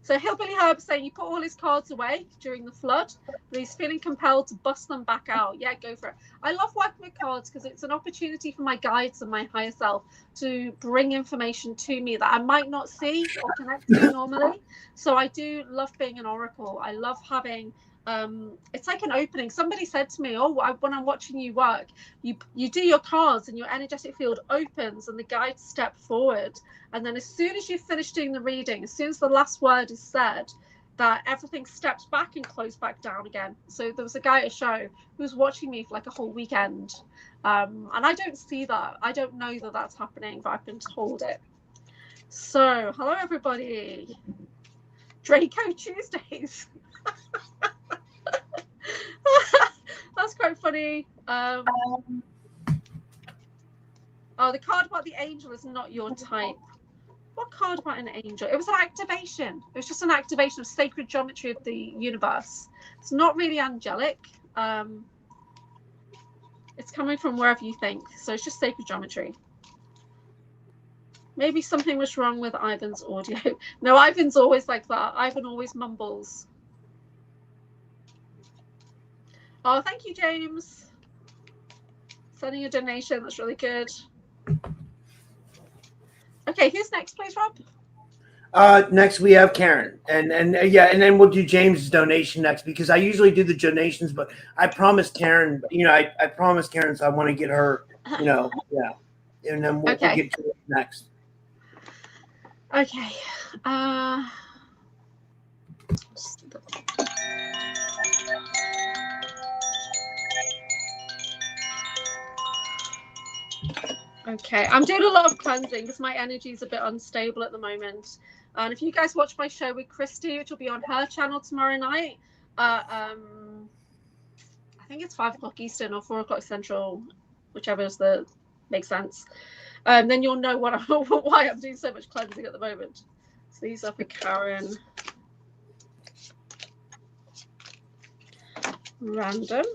So Hillbilly Herb saying you put all his cards away during the flood, but he's feeling compelled to bust them back out. Yeah, go for it. I love working with cards because it's an opportunity for my guides and my higher self to bring information to me that I might not see or connect to normally. So I do love being an oracle. I love having it's like an opening. Somebody said to me, when I'm watching you work, you do your cards and your energetic field opens and the guides step forward, and then as soon as you've finished doing the reading, as soon as the last word is said, that everything steps back and closes back down again. So there was a guy at a show who was watching me for like a whole weekend, and I don't see that. I don't know that that's happening, but I've been told it. So hello everybody. Draco Tuesdays. That's quite funny. The card about the angel is not your type. What card about an angel? It was an activation. It was just an activation of sacred geometry of the universe. It's not really angelic. It's coming from wherever you think. So it's just sacred geometry. Maybe something was wrong with Ivan's audio. No, Ivan's always like that. Ivan always mumbles. Oh, thank you, James. Sending a donation. That's really good. Okay, who's next, please, Rob? Next we have Karen, and then we'll do James's donation next, because I usually do the donations, but I promised Karen, I promised Karen, so I want to get her, and then we'll get to it next. Okay. Okay, I'm doing a lot of cleansing because my energy is a bit unstable at the moment. And if you guys watch my show with Christy, which will be on her channel tomorrow night, I think it's 5 o'clock Eastern or 4 o'clock Central, whichever is the makes sense. Then you'll know what why I'm doing so much cleansing at the moment. So these are for Karen. Random.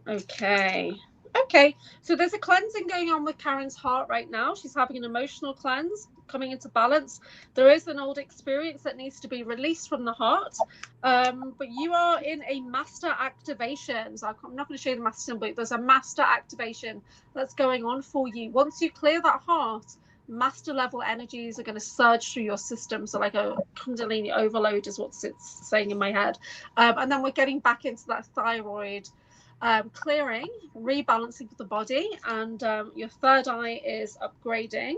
Okay. Okay, so there's a cleansing going on with Karen's heart right now. She's having an emotional cleanse, coming into balance. There is an old experience that needs to be released from the heart. But you are in a master activation. So I'm not going to show you the master symbol, but there's a master activation that's going on for you. Once you clear that heart, master level energies are going to surge through your system. So like a Kundalini overload is what it's saying in my head. And then we're getting back into that thyroid clearing, rebalancing of the body, and your third eye is upgrading.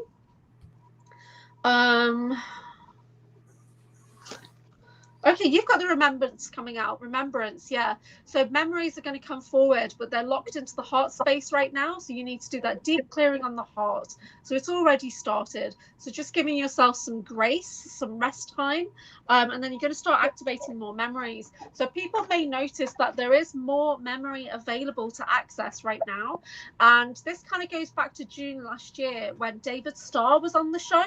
Okay, you've got the remembrance coming out. Remembrance, yeah. So memories are going to come forward, but they're locked into the heart space right now. So you need to do that deep clearing on the heart. So it's already started. So just giving yourself some grace, some rest time, and then you're going to start activating more memories. So people may notice that there is more memory available to access right now. And this kind of goes back to June last year when David Starr was on the show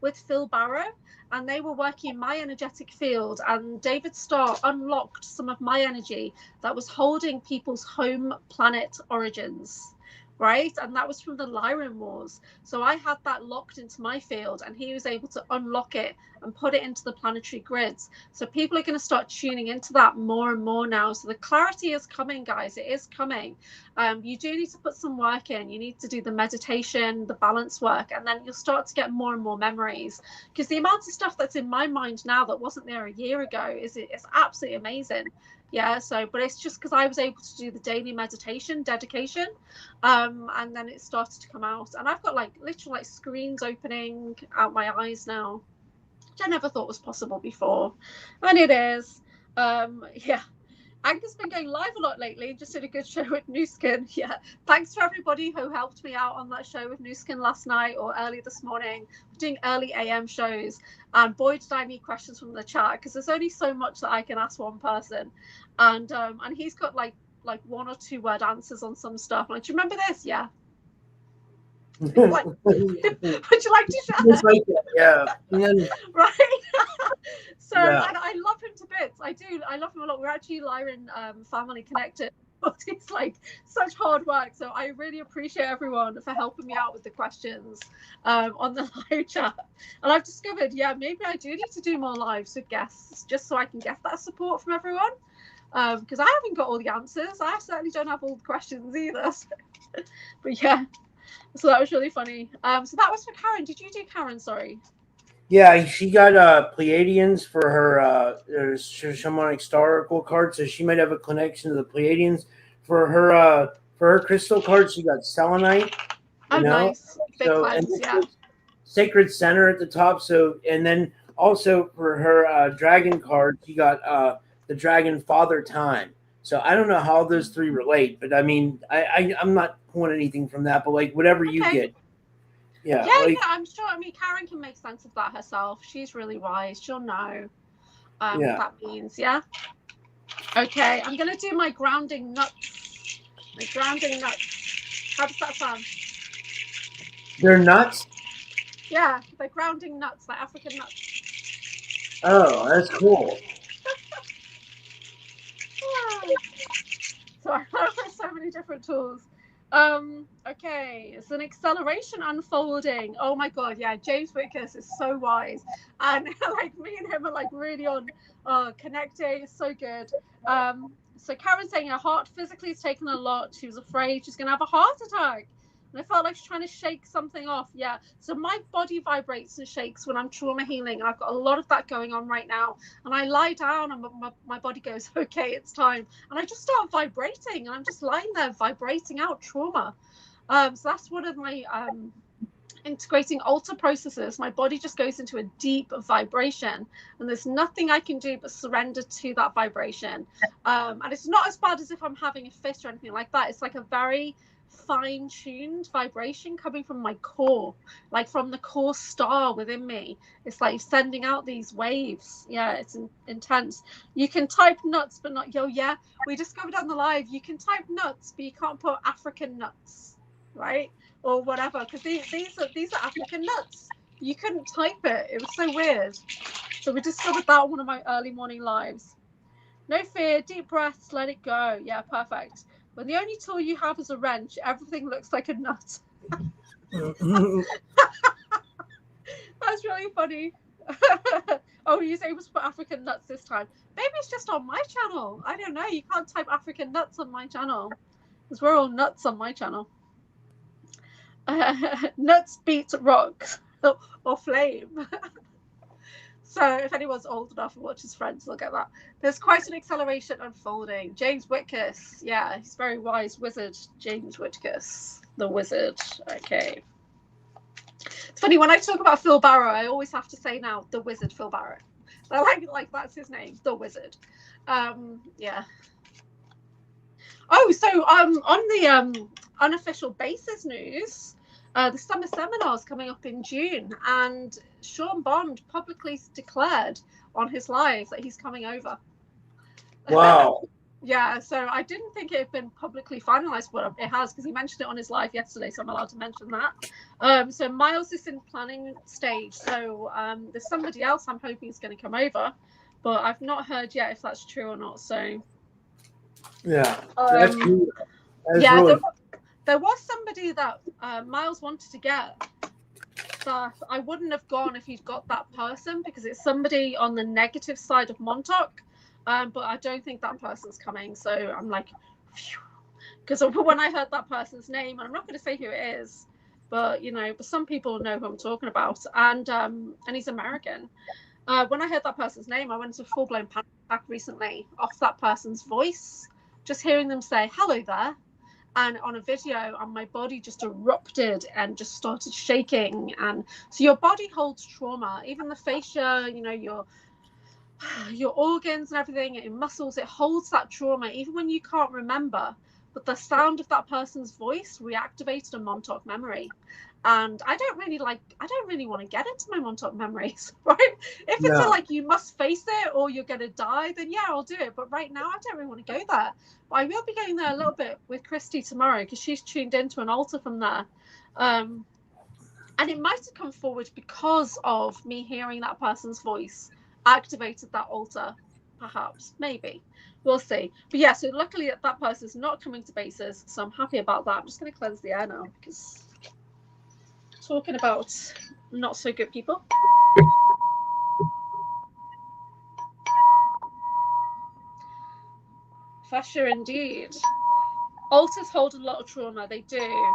with Phil Barrow, and they were working in my energetic field, and David Starr unlocked some of my energy that was holding people's home planet origins, right? And that was from the Lyran Wars. So I had that locked into my field, and he was able to unlock it and put it into the planetary grids. So people are going to start tuning into that more and more now. So the clarity is coming, guys. It is coming. You do need to put some work in. You need to do the meditation, the balance work, and then you'll start to get more and more memories. Because the amount of stuff that's in my mind now that wasn't there a year ago it's absolutely amazing. Yeah, so but it's just because I was able to do the daily meditation dedication, and then it started to come out, and I've got like literal like screens opening out my eyes now, which I never thought was possible before, and it is. Yeah. Anchor's been going live a lot lately. Just did a good show with New Skin. Yeah. Thanks to everybody who helped me out on that show with New Skin last night or early this morning. We're doing early AM shows. And boy, did I need questions from the chat, because there's only so much that I can ask one person. And he's got like 1 or 2 word answers on some stuff. Like, do you remember this? Yeah. Would you like to share? Like yeah. Right. So yeah. And I love him to bits. I do. I love him a lot. We're actually Lyran family connected. But it's like such hard work. So I really appreciate everyone for helping me out with the questions on the live chat. And I've discovered, yeah, maybe I do need to do more lives with guests just so I can get that support from everyone. Because I haven't got all the answers. I certainly don't have all the questions either. So. But yeah. So that was really funny. So that was for Karen. Did you do Karen? Sorry. Yeah, she got Pleiadians for her shamanic star oracle card, so she might have a connection to the Pleiadians. For her crystal card, she got selenite. Oh, nice. Big cleanse, yeah. Sacred center at the top. So, and then also for her dragon card, she got the dragon father time. So I don't know how those 3 relate, but I mean, I'm not pulling anything from that, but like whatever you get. Yeah, yeah, I'm sure. I mean, Karen can make sense of that herself. She's really wise. She'll know what that means. Yeah. Okay, I'm going to do my grounding nuts. My grounding nuts. How does that sound? They're nuts? Yeah, they're grounding nuts, like African nuts. Oh, that's cool. So I have so many different tools. Okay, it's an acceleration unfolding. Oh my god, yeah, James Wickus is so wise, and like me and him are like really on connecting. It's so good. So Karen's saying her heart physically has taken a lot. She was afraid she's gonna have a heart attack, and I felt like she's trying to shake something off. Yeah, so my body vibrates and shakes when I'm trauma healing. I've got a lot of that going on right now, and I lie down and my body goes, okay, it's time, and I just start vibrating, and I'm just lying there vibrating out trauma. So that's one of my integrating alter processes. My body just goes into a deep vibration, and there's nothing I can do but surrender to that vibration. And it's not as bad as if I'm having a fit or anything like that. It's like a very fine-tuned vibration coming from my core, like from the core star within me. It's like sending out these waves. Yeah, it's intense. You can type nuts, but not yeah. We discovered on the live you can type nuts, but you can't put African nuts, right, or whatever, because these are African nuts. You couldn't type it. It was so weird. So we discovered that on one of my early morning lives. No fear, deep breaths, let it go. Yeah, perfect. When the only tool you have is a wrench, everything looks like a nut. That's really funny. Oh, he's able to put African nuts this time. Maybe it's just on my channel. I don't know. You can't type African nuts on my channel because we're all nuts on my channel. Nuts beat rocks or flame. So if anyone's old enough and watches Friends, they'll get that. There's quite an acceleration unfolding. James Whitkus. Yeah, he's very wise wizard. James Whitkus, the wizard. Okay. It's funny, when I talk about Phil Barrow, I always have to say now, the wizard Phil Barrow. I like that's his name, the wizard. Yeah. Oh, so on the unofficial basis news, the summer seminar is coming up in June, and Sean Bond publicly declared on his live that he's coming over. Wow. Yeah, so I didn't think it had been publicly finalized, but it has, because he mentioned it on his live yesterday, so I'm allowed to mention that. So Miles is in planning stage, so there's somebody else I'm hoping is going to come over, but I've not heard yet if that's true or not. So yeah, that's yeah, really... there was somebody that Miles wanted to get that I wouldn't have gone if he'd got that person, because it's somebody on the negative side of Montauk. But I don't think that person's coming. So I'm like, because when I heard that person's name, and I'm not going to say who it is, but but some people know who I'm talking about, and he's American. When I heard that person's name, I went into a full-blown panic attack recently off that person's voice, just hearing them say hello there, and on a video, and my body just erupted and just started shaking. And so your body holds trauma, even the fascia, your organs and everything, your muscles, it holds that trauma even when you can't remember. But the sound of that person's voice reactivated a Montauk memory, and I don't really want to get into my Montauk memories, right? If it's like you must face it or you're gonna die, then yeah, I'll do it. But right now I don't really want to go there. But I will be going there a little bit with Christy tomorrow, because she's tuned into an altar from there, and it might have come forward because of me hearing that person's voice activated that altar, perhaps, maybe, we'll see. But yeah, so luckily that person's not coming to bases, so I'm happy about that. I'm just going to cleanse the air now, because talking about not so good people. Fascia indeed. Altars hold a lot of trauma, they do.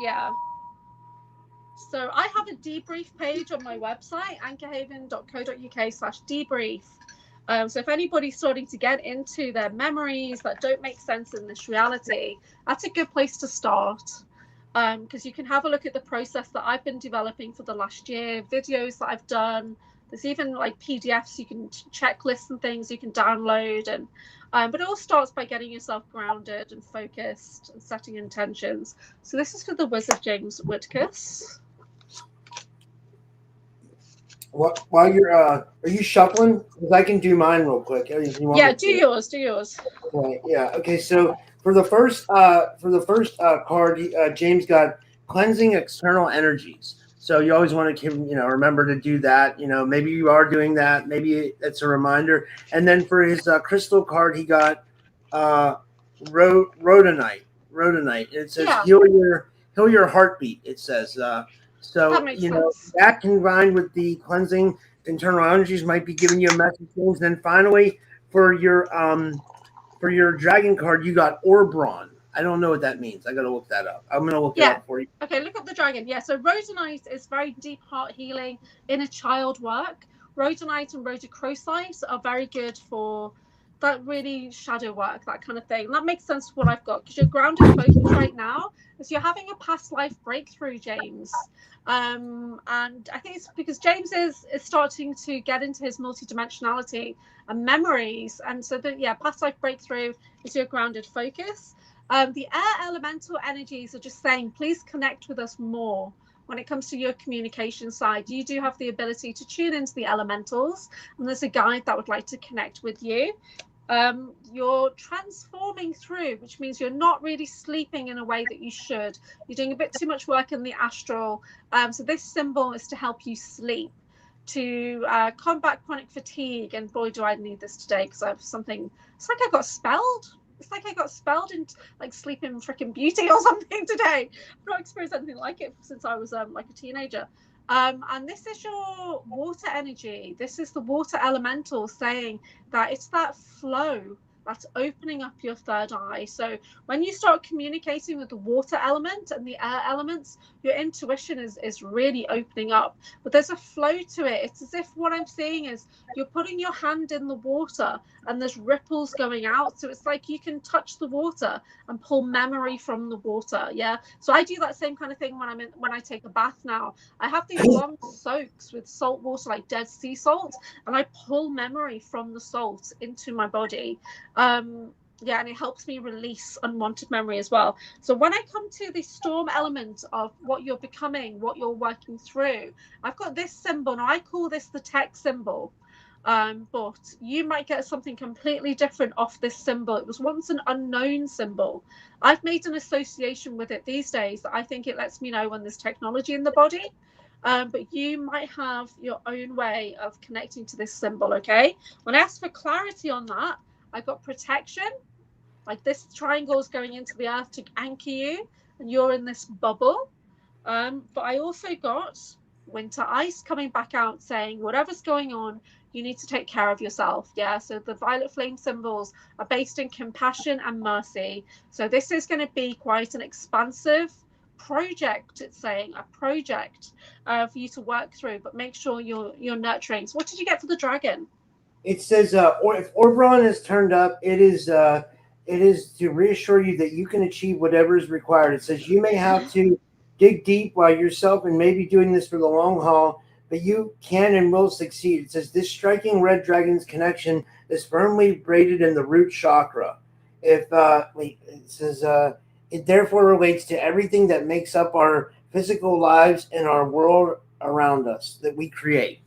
Yeah. So I have a debrief page on my website, anchorhaven.co.uk/debrief. So if anybody's starting to get into their memories that don't make sense in this reality, that's a good place to start, because you can have a look at the process that I've been developing for the last year, videos that I've done. There's even like PDFs, you can checklists and things you can download, and but it all starts by getting yourself grounded and focused and setting intentions. So this is for the wizard James Whitkus. While you're are you shuffling? Because I can do mine real quick. Yeah, do yours. Right. Yeah. Okay. So for the first card, James got cleansing external energies. So you always want to remember to do that. Maybe you are doing that. Maybe it's a reminder. And then for his crystal card, he got rhodonite. It says heal your heartbeat. It says. So that combined with the cleansing internal energies might be giving you a message. And then finally, for your dragon card, you got Orbron. I don't know what that means. I got to look that up. I'm going to look it up for you. Okay, look up the dragon. Yeah, so rhodonite is very deep heart healing, inner child work. Rhodonite and rhodochrosite are very good for that really shadow work, that kind of thing. And that makes sense to what I've got, because you're grounded focus right now, is you're having a past life breakthrough, James. And I think it's because James is starting to get into his multidimensionality and memories. And so past life breakthrough is your grounded focus. The air elemental energies are just saying, please connect with us more. When it comes to your communication side, you do have the ability to tune into the elementals, and there's a guide that would like to connect with you. You're transforming through, which means you're not really sleeping in a way that you should. You're doing a bit too much work in the astral. So this symbol is to help you sleep, to combat chronic fatigue. And boy, do I need this today, because I have something. It's like I got spelled. It's like I got spelled into like Sleeping freaking Beauty or something today. I've not experienced anything like it since I was like a teenager. And this is your water energy. This is the water elemental saying that it's that flow that's opening up your third eye. So when you start communicating with the water element and the air elements, your intuition is really opening up. But there's a flow to it. It's as if what I'm seeing is you're putting your hand in the water and there's ripples going out. So it's like you can touch the water and pull memory from the water. Yeah. So I do that same kind of thing when I take a bath now. I have these long soaks with salt water, like Dead Sea salt, and I pull memory from the salt into my body. Yeah, and it helps me release unwanted memory as well. So when I come to the storm element of what you're becoming, what you're working through, I've got this symbol. Now I call this the tech symbol. But you might get something completely different off this symbol. It was once an unknown symbol. I've made an association with it these days. I think it lets me know when there's technology in the body. But you might have your own way of connecting to this symbol, okay? When I asked for clarity on that, I got protection. Like this triangle is going into the earth to anchor you, and you're in this bubble. But I also got winter ice coming back out saying, whatever's going on, you need to take care of yourself. Yeah. So the violet flame symbols are based in compassion and mercy. So this is going to be quite an expansive project. It's saying a project for you to work through, but make sure you're nurturing. So what did you get for the dragon? It says, if Oberon is turned up, it is to reassure you that you can achieve whatever is required. It says you may have to dig deep by yourself and maybe doing this for the long haul, but you can and will succeed. It says this striking red dragon's connection is firmly braided in the root chakra. It says it therefore relates to everything that makes up our physical lives and our world around us that we create.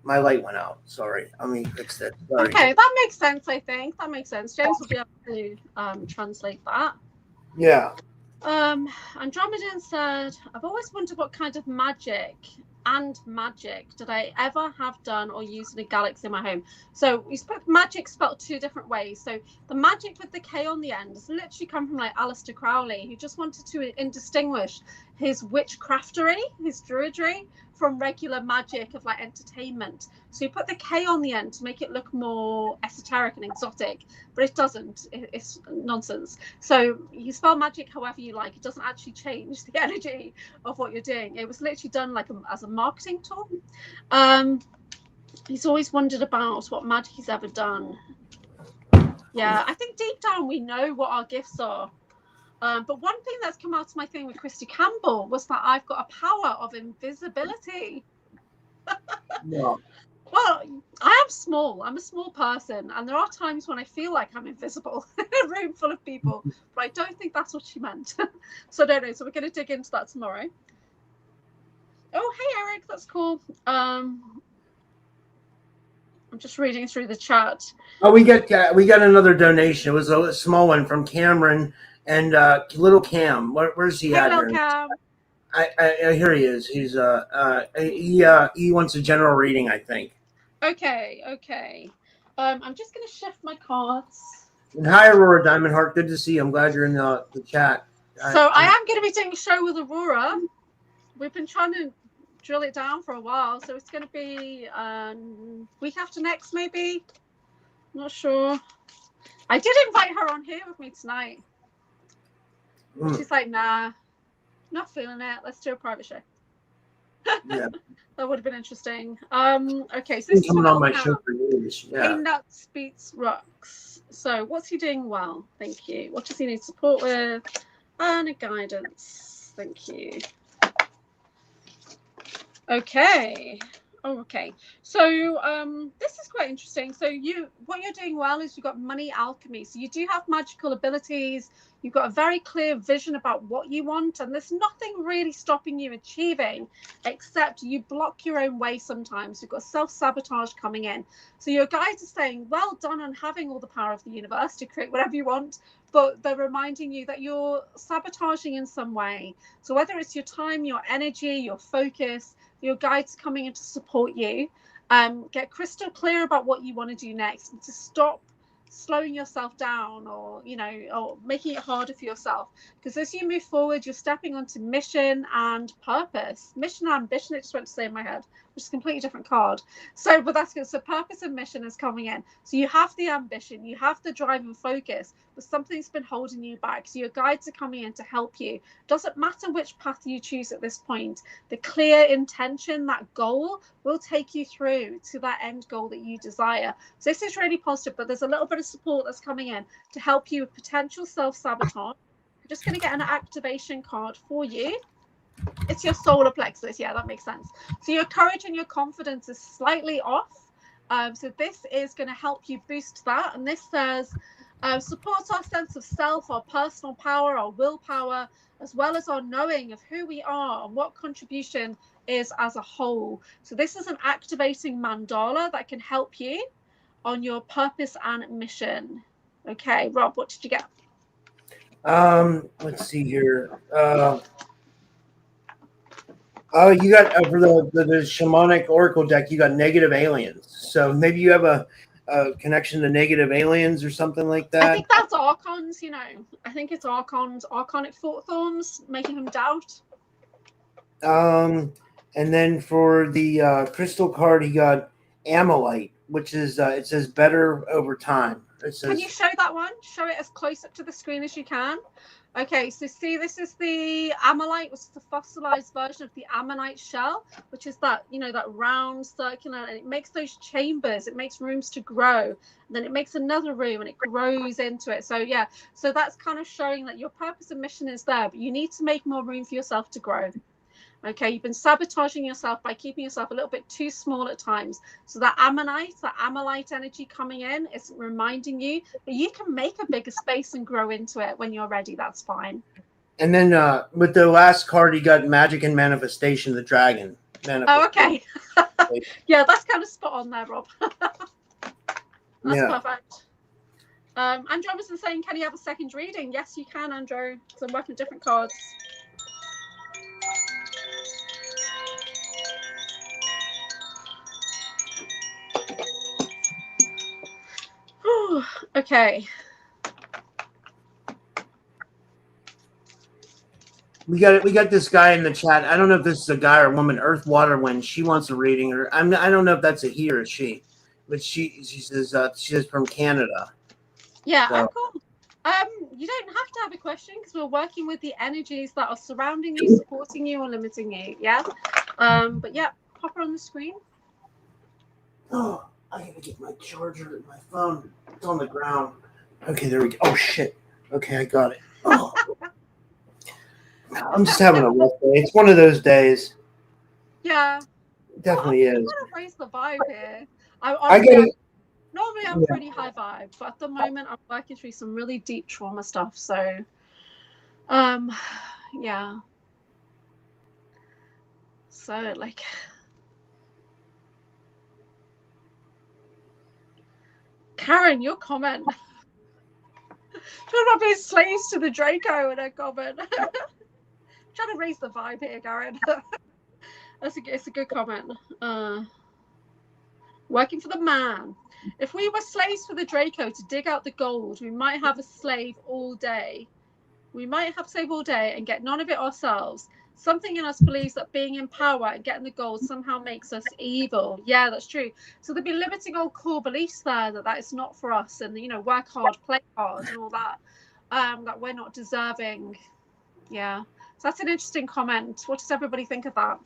My light went out. Sorry. Let me fix that. Sorry. Okay, that makes sense, I think. That makes sense. James will be able to translate that. Yeah. Andromedan said, I've always wondered what kind of magic did I ever have done or used in a galaxy in my home. So we spoke magic spelled two different ways. So the magic with the K on the end has literally come from like Aleister Crowley, who just wanted to distinguish his witchcraftery, his druidry, from regular magic of like entertainment. So you put the K on the end to make it look more esoteric and exotic, but it doesn't. It's nonsense. So you spell magic however you like. It doesn't actually change the energy of what you're doing. It was literally done like as a marketing tool. He's always wondered about what magic he's ever done. Yeah, I think deep down we know what our gifts are. But one thing that's come out of my thing with Christy Campbell was that I've got a power of invisibility. No. Well, I am small. I'm a small person, and there are times when I feel like I'm invisible in a room full of people, but I don't think that's what she meant. So I don't know. So we're going to dig into that tomorrow. Oh, hey, Eric. That's cool. I'm just reading through the chat. Oh, we got another donation. It was a small one from Cameron and little Cam. Where's he at? Hello, Cam. Here he is. He's he wants a general reading, I think. Okay. I'm just going to shift my cards. And hi, Aurora Diamond Heart. Good to see you. I'm glad you're in the chat. So I am going to be doing a show with Aurora. We've been trying to drill it down for a while, so it's going to be week after next, maybe. I'm not sure. I did invite her on here with me tonight. She's like, nah, not feeling it. Let's do a private show. Yeah. That would have been interesting. Okay, so this is coming on my show for news. Yeah. Nuts beats rocks. So what's he doing well? Thank you. What does he need support with? And a guidance. Thank you. Okay. Oh, okay. So this is quite interesting. So what you're doing well is you've got money alchemy. So you do have magical abilities. You've got a very clear vision about what you want, and there's nothing really stopping you achieving, except you block your own way sometimes. You've got self-sabotage coming in. So your guides are saying, well done on having all the power of the universe to create whatever you want, but they're reminding you that you're sabotaging in some way. So whether it's your time, your energy, your focus, your guides coming in to support you. Get crystal clear about what you want to do next, and to stop slowing yourself down, or or making it harder for yourself, because as you move forward, you're stepping onto mission and purpose. Mission and ambition, it just went to say in my head, which is a completely different card. So but that's good. So purpose and mission is coming in. So you have the ambition, you have the drive and focus, but something's been holding you back. So your guides are coming in to help you. Doesn't matter which path you choose at this point, the clear intention, that goal, will take you through to that end goal that you desire. So this is really positive, but there's a little bit of support that's coming in to help you with potential self-sabotage. I'm just going to get an activation card for you. It's your solar plexus. Yeah, that makes sense. So your courage and your confidence is slightly off. So this is going to help you boost that. And this says, supports our sense of self, our personal power, our willpower, as well as our knowing of who we are and what contribution is as a whole. So this is an activating mandala that can help you on your purpose and mission. Okay, Rob, what did you get? Let's see here. You got for the shamanic oracle deck, you got negative aliens. So maybe you have a connection to negative aliens or something like that. I think that's archons. I think it's archons, archonic thought forms, making them doubt. And then for the crystal card, he got amylite, which is it says better over time. It says, can you show that one? Show it as close up to the screen as you can. Okay, so see, this is the amylite, which is the fossilized version of the ammonite shell, which is that, that round circular, and it makes those chambers, it makes rooms to grow, and then it makes another room and it grows into it. So yeah, so that's kind of showing that your purpose and mission is there, but you need to make more room for yourself to grow. Okay, you've been sabotaging yourself by keeping yourself a little bit too small at times. So that amylite energy coming in is reminding you that you can make a bigger space and grow into it when you're ready. That's fine. And then with the last card, you got magic and manifestation, the dragon. Oh, okay. Yeah, that's kind of spot on there, Rob. That's perfect. Andrew Robinson saying, can you have a second reading? Yes, you can, Andrew. So I'm working with different cards. Okay. We got this guy in the chat. I don't know if this is a guy or a woman. Earth, Water, Wind. She wants a reading, or I don't know if that's a he or a she, but she says she's from Canada. Yeah, so. Cool. You don't have to have a question because we're working with the energies that are surrounding you, supporting you, or limiting you. Yeah. But yeah, pop her on the screen. Oh, I gotta get my charger and my phone. It's on the ground. Okay, there we go. Oh shit. Okay, I got it. Oh. I'm just having a rough day. It's one of those days. Yeah. It definitely is. I'm going to raise the vibe here. Normally I'm pretty high vibe, but at the moment I'm working through some really deep trauma stuff. So, yeah. So, like... Karen, your comment. Talking about being slaves to the Draco in her comment. Trying to raise the vibe here, Karen. It's a good comment. Working for the man. If we were slaves for the Draco to dig out the gold, we might have a slave all day. And get none of it ourselves. Something in us believes that being in power and getting the gold somehow makes us evil. Yeah, that's true. So there'd be limiting old core beliefs there that is not for us, and work hard, play hard, and all that. That we're not deserving. Yeah. So that's an interesting comment. What does everybody think of that?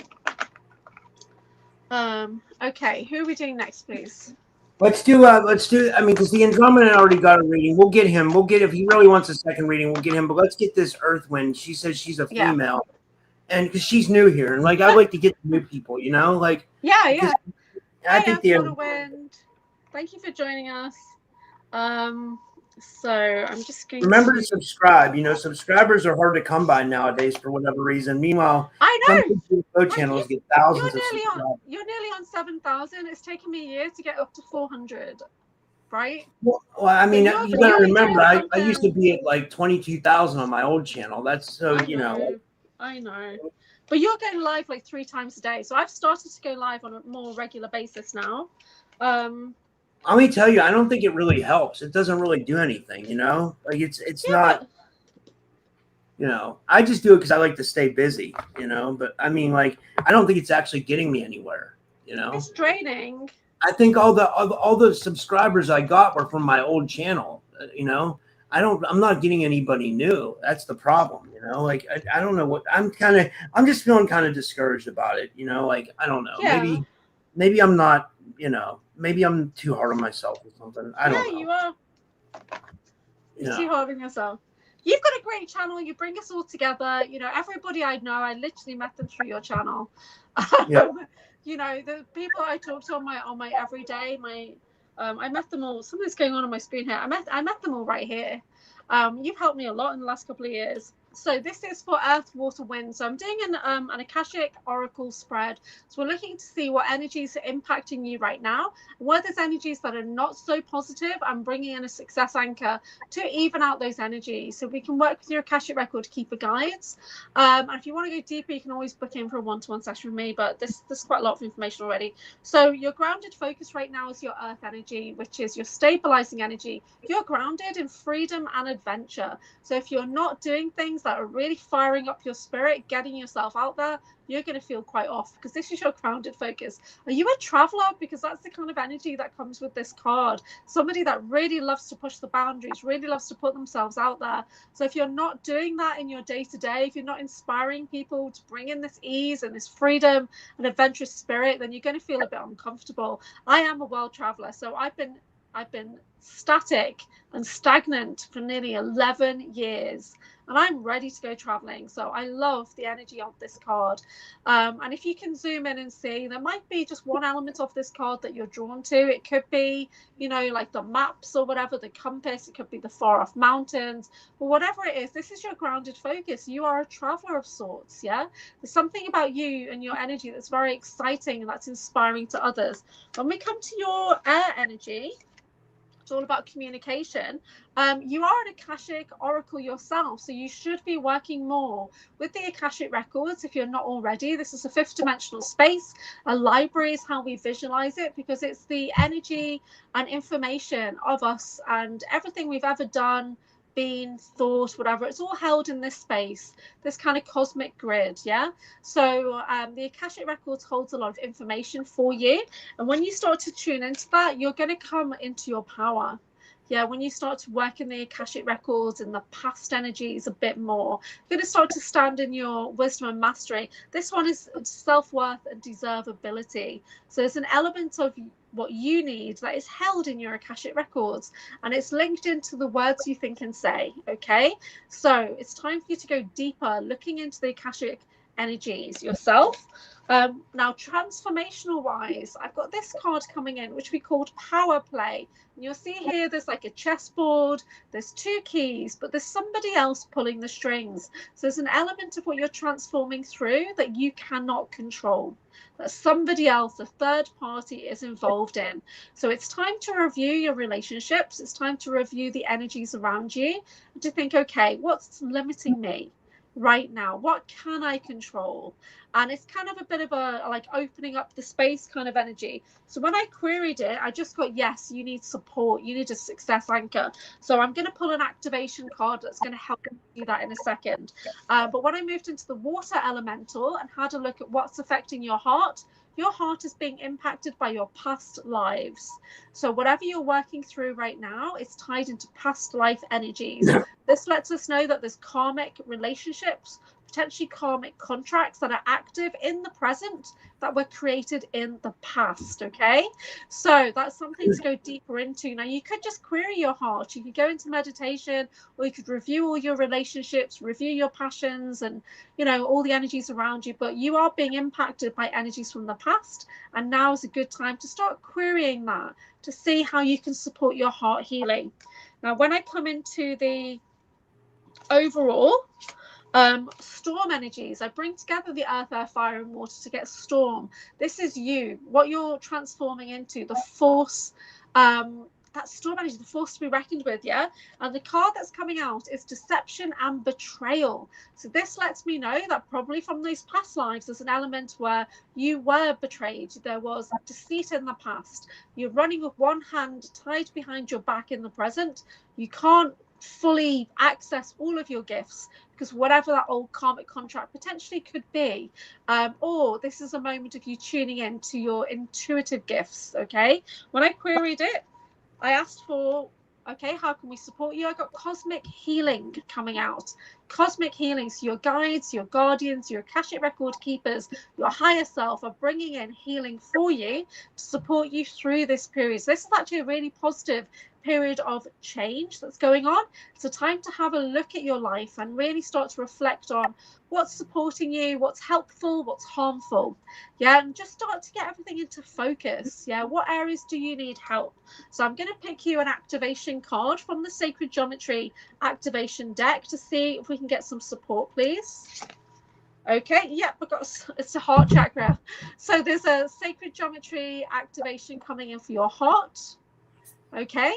Okay, who are we doing next, please? Let's do. I mean, because the Andromeda already got a reading. We'll get him. If he really wants a second reading, we'll get him. But let's get this Earthwind. She says she's a female, and because she's new here, and I like to get new people. Yeah. I think the Wind. Thank you for joining us. So I'm just going Remember to subscribe. You know, subscribers are hard to come by nowadays for whatever reason. Meanwhile, I some know. channels get You're thousands of nearly subscribers. you're nearly on 7,000. It's taken me a year to get up to 400, right? Well, I mean, you're you got to doing remember, I used to something. be at like 22,000 on my old channel. That's so, I know. But you're going live like 3 times a day. So I've started to go live on a more regular basis now. Let me tell you, I don't think it really helps. It doesn't really do anything, you know? Like it's not, you know, I just do it because I like to stay busy, you know? But I mean, like, I don't think it's actually getting me anywhere, you know? It's draining. I think all the subscribers I got were from my old channel, you know? I'm not getting anybody new. That's the problem, you know? Like, I don't know what, I'm just feeling kind of discouraged about it, you know? Like, I don't know. Yeah. Maybe I'm not, you know, maybe I'm too hard on myself or something. I don't know. You are. You're too hard on yourself. You've got a great channel. You bring us all together. You know, everybody I know, I literally met them through your channel. Yeah. You know, the people I talk to on my everyday, I met them all. Something's going on my screen here. I met them all right here. You've helped me a lot in the last couple of years. So this is for Earth, Water, Wind. So I'm doing an Akashic Oracle spread. So we're looking to see what energies are impacting you right now. Where there's energies that are not so positive, I'm bringing in a success anchor to even out those energies. So we can work with your Akashic Record Keeper guides. And if you want to go deeper, you can always book in for a one-to-one session with me. But there's quite a lot of information already. So your grounded focus right now is your Earth energy, which is your stabilizing energy. You're grounded in freedom and adventure. So if you're not doing things that are really firing up your spirit, getting yourself out there, you're going to feel quite off because this is your grounded focus. Are you a traveler? Because that's the kind of energy that comes with this card. Somebody that really loves to push the boundaries, really loves to put themselves out there. So if you're not doing that in your day-to-day, if you're not inspiring people to bring in this ease and this freedom and adventurous spirit, then you're going to feel a bit uncomfortable. I am a world traveler, so I've been static and stagnant for nearly 11 years, and I'm ready to go traveling. So I love the energy of this card. And if you can zoom in and see, there might be just one element of this card that you're drawn to. It could be, you know, like the maps or whatever, the compass. It could be the far off mountains, but whatever it is, this is your grounded focus. You are a traveler of sorts. Yeah, there's something about you and your energy that's very exciting and that's inspiring to others. When we come to your air energy, it's all about communication. You are an Akashic Oracle yourself, so you should be working more with the Akashic records if you're not already. This is a 5th dimensional space. A library is how we visualize it because it's the energy and information of us and everything we've ever done, been, thought, whatever. It's all held in this space, this kind of cosmic grid. Yeah. So the Akashic records holds a lot of information for you, and when you start to tune into that, you're going to come into your power. Yeah, when you start to work in the Akashic records and the past energies a bit more, you're going to start to stand in your wisdom and mastery. This one is self-worth and deservability. So there's an element of what you need that is held in your Akashic records, and it's linked into the words you think and say. Okay, so it's time for you to go deeper, looking into the Akashic energies yourself. Now, transformational wise, I've got this card coming in, which we called power play. And you'll see here, there's like a chessboard, there's 2 keys, but there's somebody else pulling the strings. So there's an element of what you're transforming through that you cannot control, that somebody else, a third party, is involved in. So it's time to review your relationships. It's time to review the energies around you and to think, okay, what's limiting me right now? What can I control? And it's kind of a bit of a like opening up the space kind of energy. So when I queried it, I just got, yes, you need support, you need a success anchor. So I'm going to pull an activation card that's going to help do that in a second. But when I moved into the water elemental and had a look at what's affecting your heart is being impacted by your past lives. So whatever you're working through right now is tied into past life energies. This lets us know that there's karmic relationships, potentially karmic contracts that are active in the present that were created in the past. Okay, so that's something to go deeper into. Now, you could just query your heart, you could go into meditation, or you could review all your relationships, review your passions, and you know, all the energies around you. But you are being impacted by energies from the past, and now is a good time to start querying that, to see how you can support your heart healing. Now, when I come into the overall storm energies, I bring together the earth, air, fire, and water to get storm. This is you, what you're transforming into, the force, that storm energy, the force to be reckoned with. Yeah. And the card that's coming out is deception and betrayal. So this lets me know that probably from those past lives, there's an element where you were betrayed. There was deceit in the past. You're running with one hand tied behind your back in the present. You can't fully access all of your gifts because whatever that old karmic contract potentially could be, or this is a moment of you tuning in to your intuitive gifts. Okay, when I queried it, I asked for, okay, how can we support you? I got cosmic healing coming out. Cosmic healing. So your guides, your guardians, your Akashic record keepers, your higher self are bringing in healing for you to support you through this period. So this is actually a really positive period of change that's going on. It's a time to have a look at your life and really start to reflect on what's supporting you, what's helpful, what's harmful. Yeah, and just start to get everything into focus. Yeah, what areas do you need help? So I'm going to pick you an activation card from the Sacred Geometry activation deck to see if we can get some support, please. Okay, yep, we've got, it's a heart chakra. So there's a Sacred Geometry activation coming in for your heart. Okay,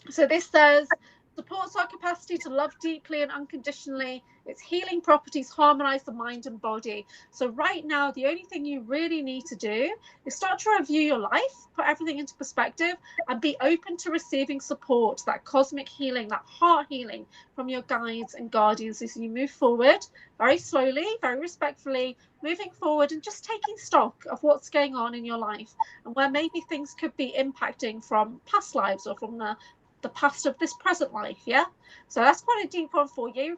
so this says supports our capacity to love deeply and unconditionally. Its healing properties harmonize the mind and body. So right now, the only thing you really need to do is start to review your life, put everything into perspective, and be open to receiving support, that cosmic healing, that heart healing from your guides and guardians as you move forward very slowly, very respectfully, moving forward and just taking stock of what's going on in your life and where maybe things could be impacting from past lives or from the past of this present life. Yeah, so that's quite a deep one for you.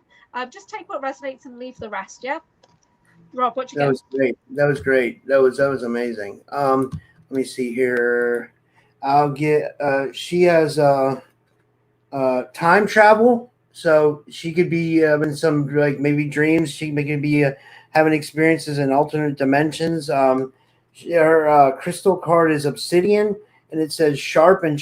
Just take what resonates and leave the rest. Yeah, Rob, what you That get? was great. That was great. That was amazing. Let me see here. I'll get. She has time travel, so she could be in some like maybe dreams. She could be having experiences in alternate dimensions. Her crystal card is obsidian, and it says sharpen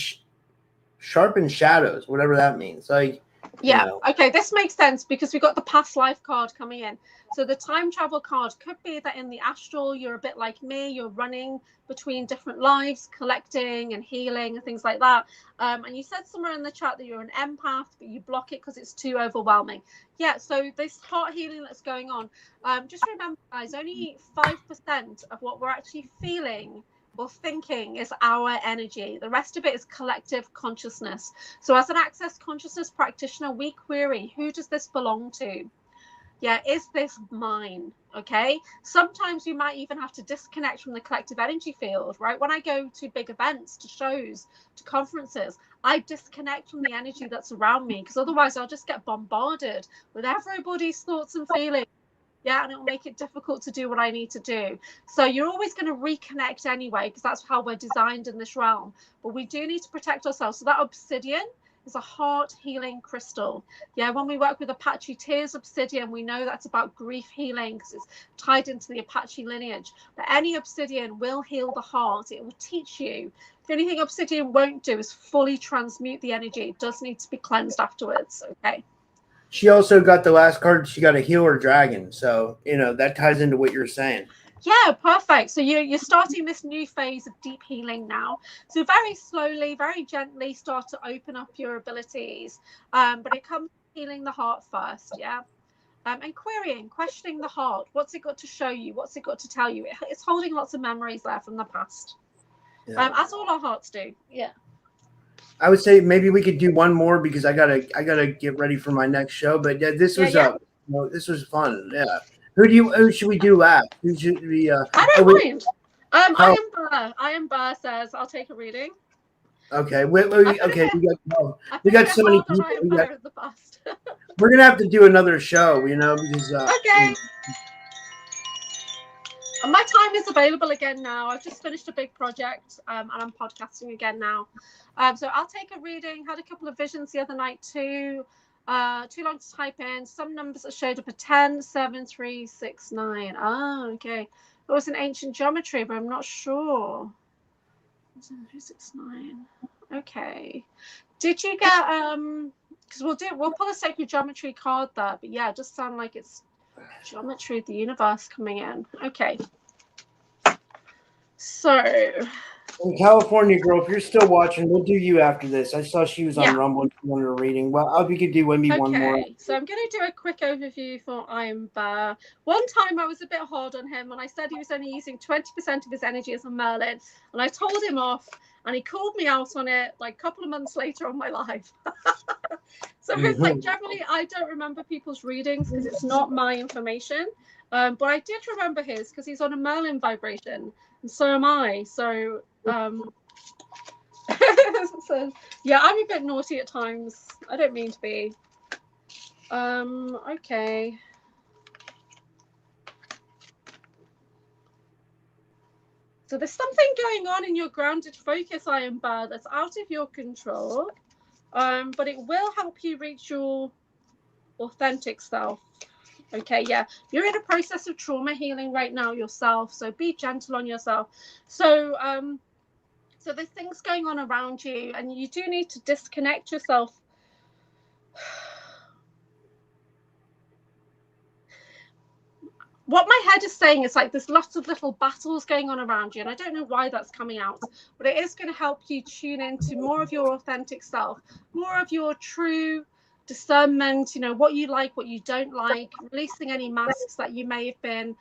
shadows, whatever that means. Like, Yeah, okay, this makes sense because we've got the past life card coming in. So the time travel card could be that in the astral, you're a bit like me, you're running between different lives, collecting and healing and things like that. And you said somewhere in the chat that you're an empath, but you block it because it's too overwhelming. Yeah, so this heart healing that's going on, just remember, guys, only 5% of what we're actually feeling or thinking is our energy. The rest of it is collective consciousness. So as an access consciousness practitioner, we query, who does this belong to? Yeah, is this mine? Okay, sometimes you might even have to disconnect from the collective energy field, right? When I go to big events, to shows, to conferences, I disconnect from the energy that's around me because otherwise I'll just get bombarded with everybody's thoughts and feelings. Yeah, and it will make it difficult to do what I need to do. So you're always going to reconnect anyway, because that's how we're designed in this realm. But we do need to protect ourselves. So that obsidian is a heart healing crystal. Yeah, when we work with Apache Tears obsidian, we know that's about grief healing because it's tied into the Apache lineage. But any obsidian will heal the heart. It will teach you. The only thing obsidian won't do is fully transmute the energy. It does need to be cleansed afterwards. Okay. she also got the last card. She got a healer dragon, so that ties into what you're saying. Yeah, perfect. So you're starting this new phase of deep healing now. So very slowly, very gently start to open up your abilities. But it comes healing the heart first, yeah. And querying, questioning the heart. What's it got to show you? What's it got to tell you? It's holding lots of memories there from the past. Yeah. As all our hearts do. Yeah. I would say maybe we could do one more because I gotta get ready for my next show. But yeah, this was this was fun. Yeah. Who should we do last? Who should we? I don't mind. I am Burr says I'll take a reading. Okay. We got so many people. The past. We're gonna have to do another show, because okay. My time is available again now. I've just finished a big project and I'm podcasting again now. So I'll take a reading. Had a couple of visions the other night too long to type in. Some numbers that showed up are 10, 7, 3, 6, 9. Oh, okay. It was an ancient geometry, but I'm not sure. 369. Okay. Did you get because we'll pull a sacred geometry card there, but yeah, it just sound like it's geometry of the universe coming in. Okay. So And California girl, if you're still watching, we'll do you after this. I saw she was on yeah. Rumble and she wanted a reading. Well, we could do maybe one more. Okay, so I'm going to do a quick overview for Iron Bear. One time I was a bit hard on him and I said he was only using 20% of his energy as a Merlin, and I told him off and he called me out on it like a couple of months later on my live. So it's like generally I don't remember people's readings because it's not my information, but I did remember his because he's on a Merlin vibration and so am I. So so yeah, I'm a bit naughty at times. I don't mean to be. Okay. So there's something going on in your grounded focus, Iron Bear, that's out of your control. But it will help you reach your authentic self. Okay, yeah. You're in a process of trauma healing right now yourself, so be gentle on yourself. So so there's things going on around you and you do need to disconnect yourself. What my head is saying is like there's lots of little battles going on around you, and I don't know why that's coming out, but it is going to help you tune into more of your authentic self, more of your true discernment, you know, what you like, what you don't like, releasing any masks that you may have been.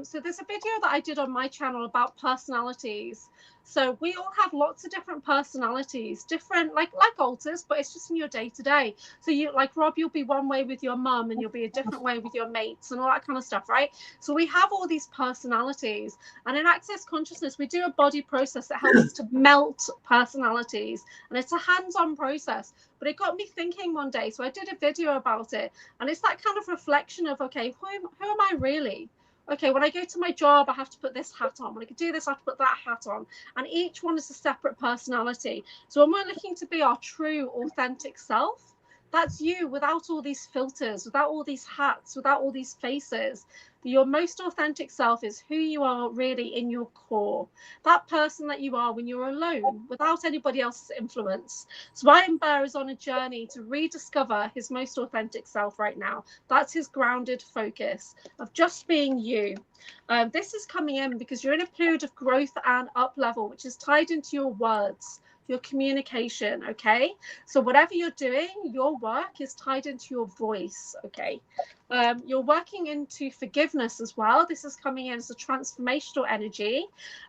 So there's a video that I did on my channel about personalities. So we all have lots of different personalities, different like alters, but it's just in your day to day. So you like Rob, you'll be one way with your mum and you'll be a different way with your mates and all that kind of stuff, right? So we have all these personalities, and in Access Consciousness we do a body process that helps to melt personalities, and it's a hands-on process. But it got me thinking one day, so I did a video about it, and it's that kind of reflection of, okay, who am I really? Okay, when I go to my job, I have to put this hat on. When I can do this, I have to put that hat on. And each one is a separate personality. So when we're looking to be our true, authentic self, that's you without all these filters, without all these hats, without all these faces. Your most authentic self is who you are really in your core. That person that you are when you're alone, without anybody else's influence. So Iron Bear is on a journey to rediscover his most authentic self right now. That's his grounded focus of just being you. This is coming in because you're in a period of growth and up level, which is tied into your words, your communication. Okay, so whatever you're doing, your work is tied into your voice. Okay, you're working into forgiveness as well. This is coming in as a transformational energy,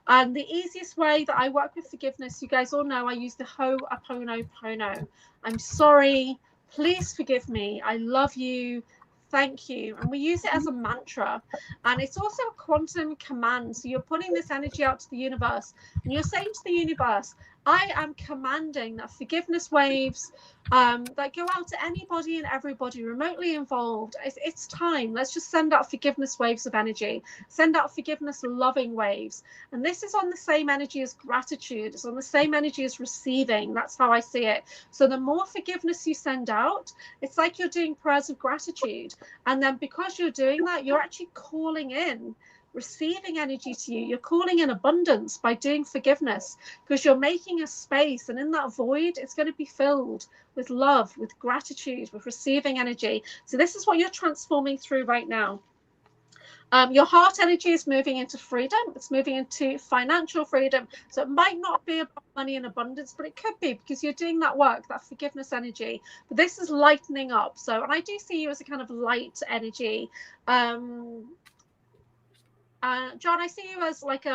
and the easiest way that I work with forgiveness, you guys all know I use the Ho'oponopono. I'm sorry, please forgive me, I love you, thank you. And we use it as a mantra, and it's also a quantum command. So you're putting this energy out to the universe and you're saying to the universe, I am commanding that forgiveness waves that go out to anybody and everybody remotely involved. It's time. Let's just send out forgiveness waves of energy, send out forgiveness loving waves. And this is on the same energy as gratitude. It's on the same energy as receiving. That's how I see it. So the more forgiveness you send out, it's like you're doing prayers of gratitude. And then because you're doing that, you're actually calling in receiving energy to you. You're calling in abundance by doing forgiveness, because you're making a space, and in that void it's going to be filled with love, with gratitude, with receiving energy. So this is what you're transforming through right now. Your heart energy is moving into freedom. It's moving into financial freedom. So it might not be about money and abundance, but it could be, because you're doing that work, that forgiveness energy. But this is lightening up. So, and I do see you as a kind of light energy. John, I see you as like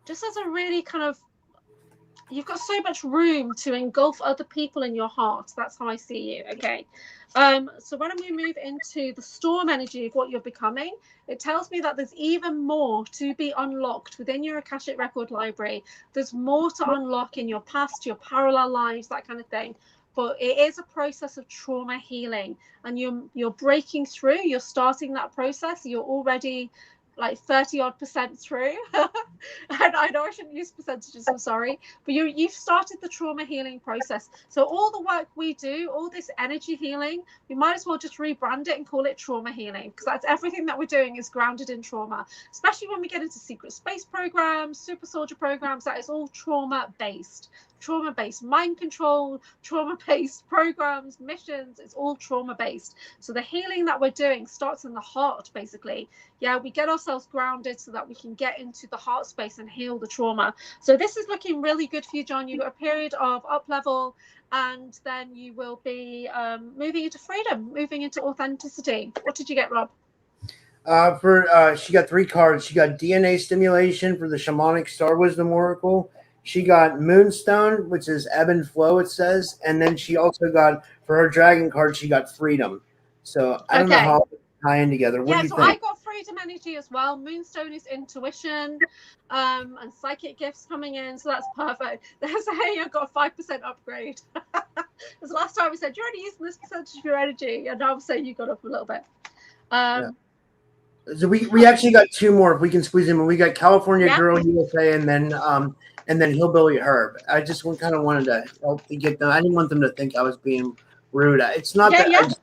just as a really kind of, you've got so much room to engulf other people in your heart. That's how I see you. Okay. So when we move into the storm energy of what you're becoming, it tells me that there's even more to be unlocked within your Akashic record library. There's more to unlock in your past, your parallel lives, that kind of thing. But it is a process of trauma healing, and you're breaking through. You're starting that process. You're already like 30% through. And I know I shouldn't use percentages, I'm sorry, but you've started the trauma healing process. So all the work we do, all this energy healing, we might as well just rebrand it and call it trauma healing, because that's everything that we're doing is grounded in trauma, especially when we get into secret space programs, super soldier programs. That is all trauma based mind control, trauma based programs, missions. It's all trauma based. So the healing that we're doing starts in the heart, basically. Yeah, we get ourselves grounded so that we can get into the heart space and heal the trauma. So this is looking really good for you, John. You've got a period of up level, and then you will be moving into freedom, moving into authenticity. What did you get, Rob? She got 3 cards. She got DNA stimulation for the shamanic star wisdom oracle. She got Moonstone, which is ebb and flow, it says. And then she also got, for her dragon card, she got freedom. So I don't know how they tie in together. What do you think? I got freedom energy as well. Moonstone is intuition, and psychic gifts coming in. So that's perfect. There's I got a 5% upgrade. Because last time we said, you're only using this percentage of your energy. And now I'm saying you got up a little bit. So we actually got 2 more if we can squeeze them in. We got California Girl USA and then Hillbilly Herb. I just kind of wanted to help to get them. I didn't want them to think I was being rude. It's not that.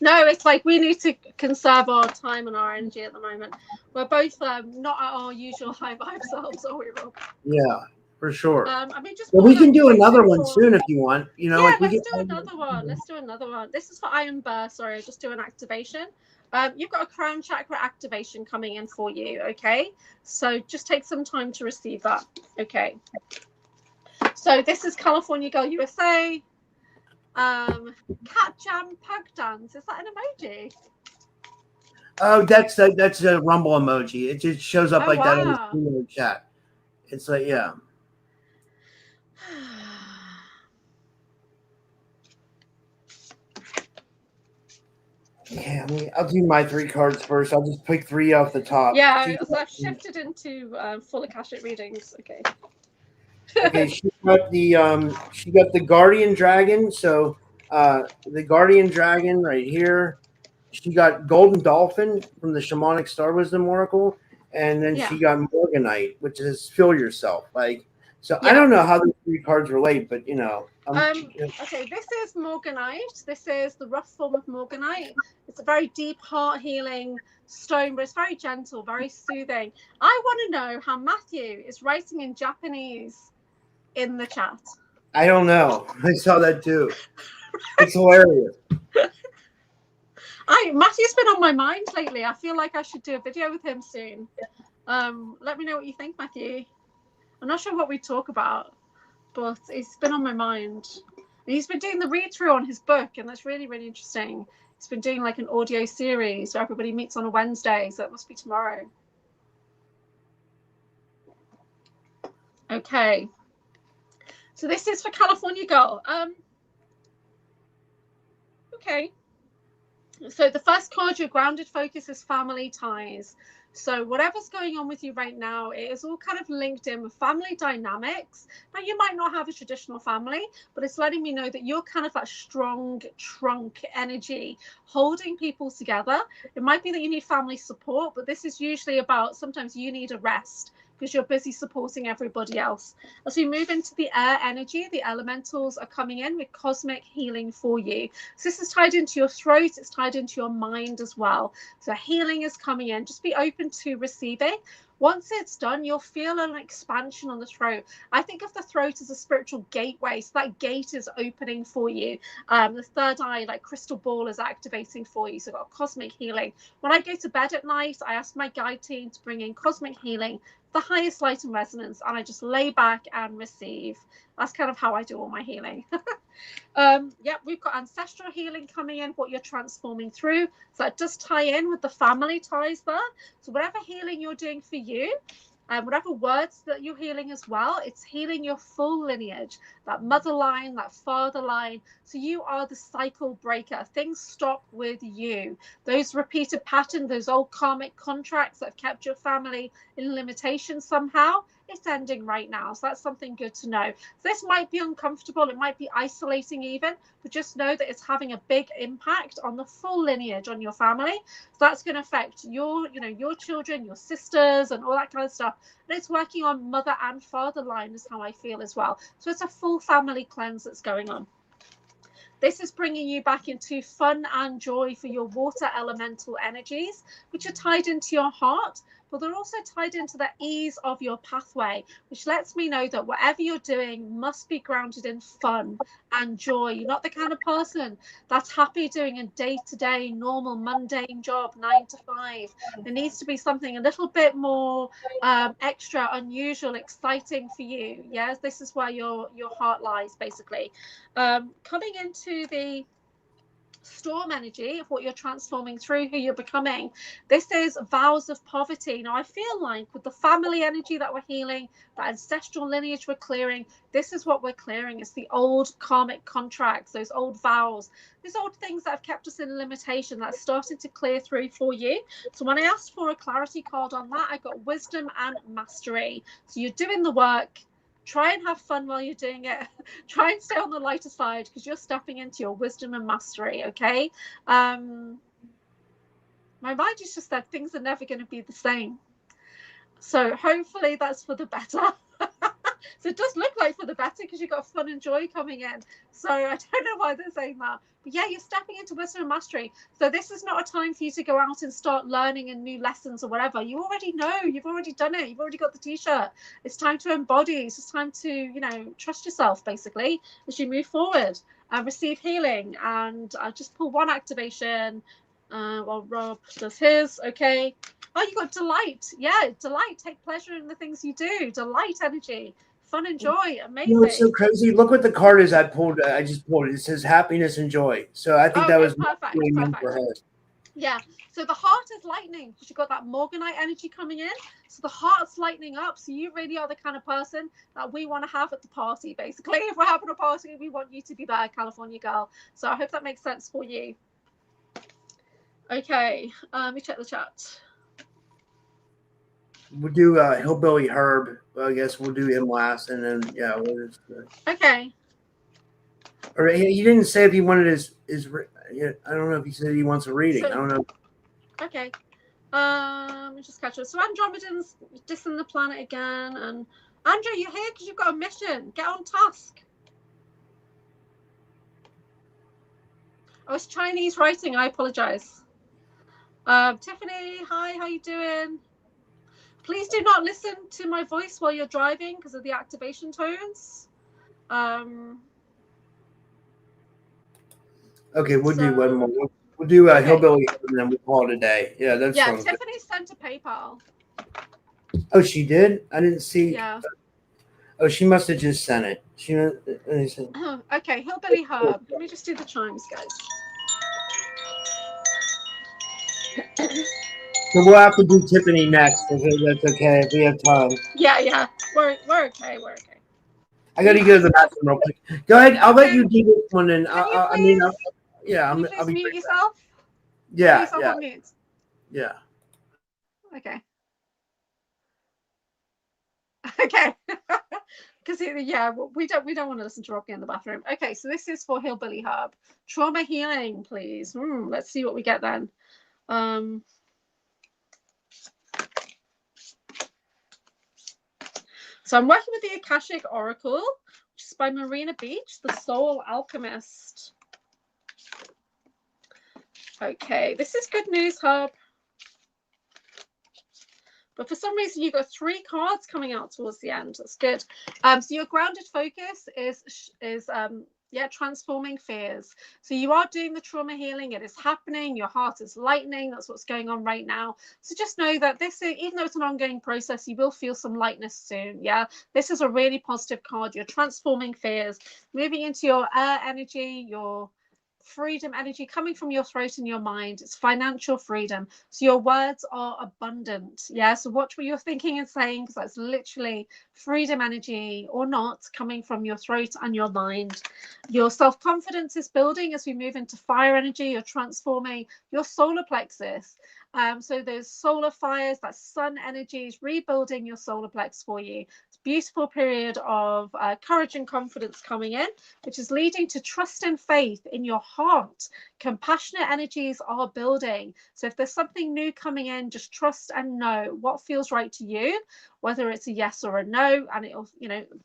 No, it's like we need to conserve our time and our energy at the moment. We're both not at our usual high vibe selves, are we, Rob? Yeah, for sure. I mean, we can do another one soon if you want. You know, let's do another one. Let's do another one. This is for Iron Bear. Sorry, I'll just do an activation. You've got a crown chakra activation coming in for you, okay? So just take some time to receive that, okay? So this is California Girl USA. Cat Jam Pug Dance. Is that an emoji? Oh, that's a Rumble emoji. It just shows up that in the chat. It's like, yeah. Yeah, I'll do my 3 cards first. I'll just pick 3 off the top. Yeah, so I've shifted into full Akashic readings. Okay. Okay, she got the Guardian Dragon. So the Guardian Dragon right here. She got Golden Dolphin from the Shamanic Star Wisdom Oracle, and then she got Morganite, which is feel yourself. Like, so I don't know how these 3 cards relate, but you know. Okay, this is Morganite. This is the rough form of Morganite. It's a very deep heart healing stone, but it's very gentle, very soothing. I want to know how Matthew is writing in Japanese in the chat. I don't know. I saw that too. It's hilarious. Matthew's been on my mind lately. I feel like I should do a video with him soon. Let me know what you think, Matthew. I'm not sure what we talk about, but it's been on my mind. And he's been doing the read-through on his book, and that's really, really interesting. He's been doing like an audio series where everybody meets on a Wednesday, so it must be tomorrow. Okay. So this is for California Girl. Okay. So the first card, your grounded focus is family ties. So whatever's going on with you right now, it is all kind of linked in with family dynamics. Now, you might not have a traditional family, but it's letting me know that you're kind of that strong trunk energy holding people together. It might be that you need family support, but this is usually about sometimes you need a rest because you're busy supporting everybody else. As we move into the air energy, the elementals are coming in with cosmic healing for you. So this is tied into your throat, it's tied into your mind as well. So healing is coming in. Just be open to receiving. Once it's done, you'll feel an expansion on the throat. I think of the throat as a spiritual gateway. So that gate is opening for you. The third eye, like crystal ball, is activating for you. So got cosmic healing. When I go to bed at night, I ask my guide team to bring in cosmic healing, the highest light and resonance, and I just lay back and receive. That's kind of how I do all my healing. We've got ancestral healing coming in, what you're transforming through. So that does tie in with the family ties there. So whatever healing you're doing for you, and whatever words that you're healing as well, it's healing your full lineage, that mother line, that father line. So you are the cycle breaker. Things stop with you. Those repeated patterns, those old karmic contracts that have kept your family in limitation somehow, it's ending right now. So that's something good to know. This might be uncomfortable, it might be isolating even, but just know that it's having a big impact on the full lineage, on your family. So that's going to affect your, you know, your children, your sisters, and all that kind of stuff. And it's working on mother and father line is how I feel as well. So it's a full family cleanse that's going on. This is bringing you back into fun and joy for your water elemental energies, which are tied into your heart, but they're also tied into the ease of your pathway, which lets me know that whatever you're doing must be grounded in fun and joy. You're not the kind of person that's happy doing a day-to-day, normal, mundane job, 9 to 5. There needs to be something a little bit more extra, unusual, exciting for you. Yes, this is where your heart lies, basically. Coming into the storm energy of what you're transforming through, who you're becoming, this is vows of poverty. Now I feel like with the family energy that we're healing, that ancestral lineage we're clearing, this is what we're clearing. It's the old karmic contracts, those old vows, these old things that have kept us in limitation, that's starting to clear through for you. So when I asked for a clarity card on that, I got wisdom and mastery. So you're doing the work. Try and have fun while you're doing it. Try and stay on the lighter side because you're stepping into your wisdom and mastery, okay? My mind just said things are never going to be the same. So hopefully that's for the better. So it does look like for the better because you've got fun and joy coming in. So I don't know why they're saying that. But yeah, you're stepping into wisdom and mastery. So this is not a time for you to go out and start learning and new lessons or whatever. You already know. You've already done it. You've already got the t-shirt. It's time to embody. It's just time to, you know, trust yourself, basically, as you move forward and receive healing. And I just pull one activation while Rob does his. Okay. Oh, you got delight. Yeah, delight. Take pleasure in the things you do. Delight energy. Fun and joy. Amazing. You know, it's so crazy. Look what the card is I pulled. I just pulled it. It says happiness and joy. So I think that was perfect. For her. Yeah. So the heart is lightning because you've got that Morganite energy coming in. So the heart's lightening up. So you really are the kind of person that we want to have at the party, basically. If we're having a party, we want you to be there, California girl. So I hope that makes sense for you. Okay. Let me check the chat. We'll do Hillbilly Herb. I guess we'll do him last, and then yeah, we'll just, okay. Or he didn't say if he wanted his. I don't know if he said he wants a reading. I don't know. Okay. Just catch up. So Andromedan's dissing the planet again, and Andrew, you're here because you've got a mission. Get on task. Oh, it's Chinese writing. I apologize. Tiffany, hi. How you doing? Please do not listen to my voice while you're driving because of the activation tones. Okay, we'll do one more. We'll do Hillbilly and then we'll call it a day. Yeah, that's Tiffany sent a PayPal. Oh, she did? I didn't see. Yeah. Oh, she must have just sent it. Okay, Hillbilly Herb. Let me just do the chimes, guys. So we'll have to do Tiffany next, if that's okay, if we have time. Yeah. We're okay. I got to go to the bathroom real quick. Go ahead. I'll let you do this one, and I'll be. Mute yourself. Yeah. On mute. Yeah. Okay. Okay. Because we don't want to listen to Rocky in the bathroom. Okay, so this is for Hillbilly Herb. Trauma healing, please. Let's see what we get then. So I'm working with the Akashic Oracle, which is by Marina Beach, the Soul Alchemist. Okay, this is good news, Herb. But for some reason, you got 3 cards coming out towards the end. That's good. So your grounded focus is transforming fears. So you are doing the trauma healing. It is happening. Your heart is lightening. That's what's going on right now. So just know that this is, even though it's an ongoing process, you will feel some lightness soon. Yeah, this is a really positive card. You're transforming fears, moving into your air energy, your freedom energy coming from your throat and your mind. It's financial freedom. So your words are abundant. Yeah, so watch what you're thinking and saying, because that's literally freedom energy or not coming from your throat and your mind. Your self-confidence is building as we move into fire energy. You're transforming your solar plexus. So those solar fires, that sun energy is rebuilding your solar plex for you. It's a beautiful period of courage and confidence coming in, which is leading to trust and faith in your heart. Compassionate energies are building. So if there's something new coming in, just trust and know what feels right to you, whether it's a yes or a no, and it'll,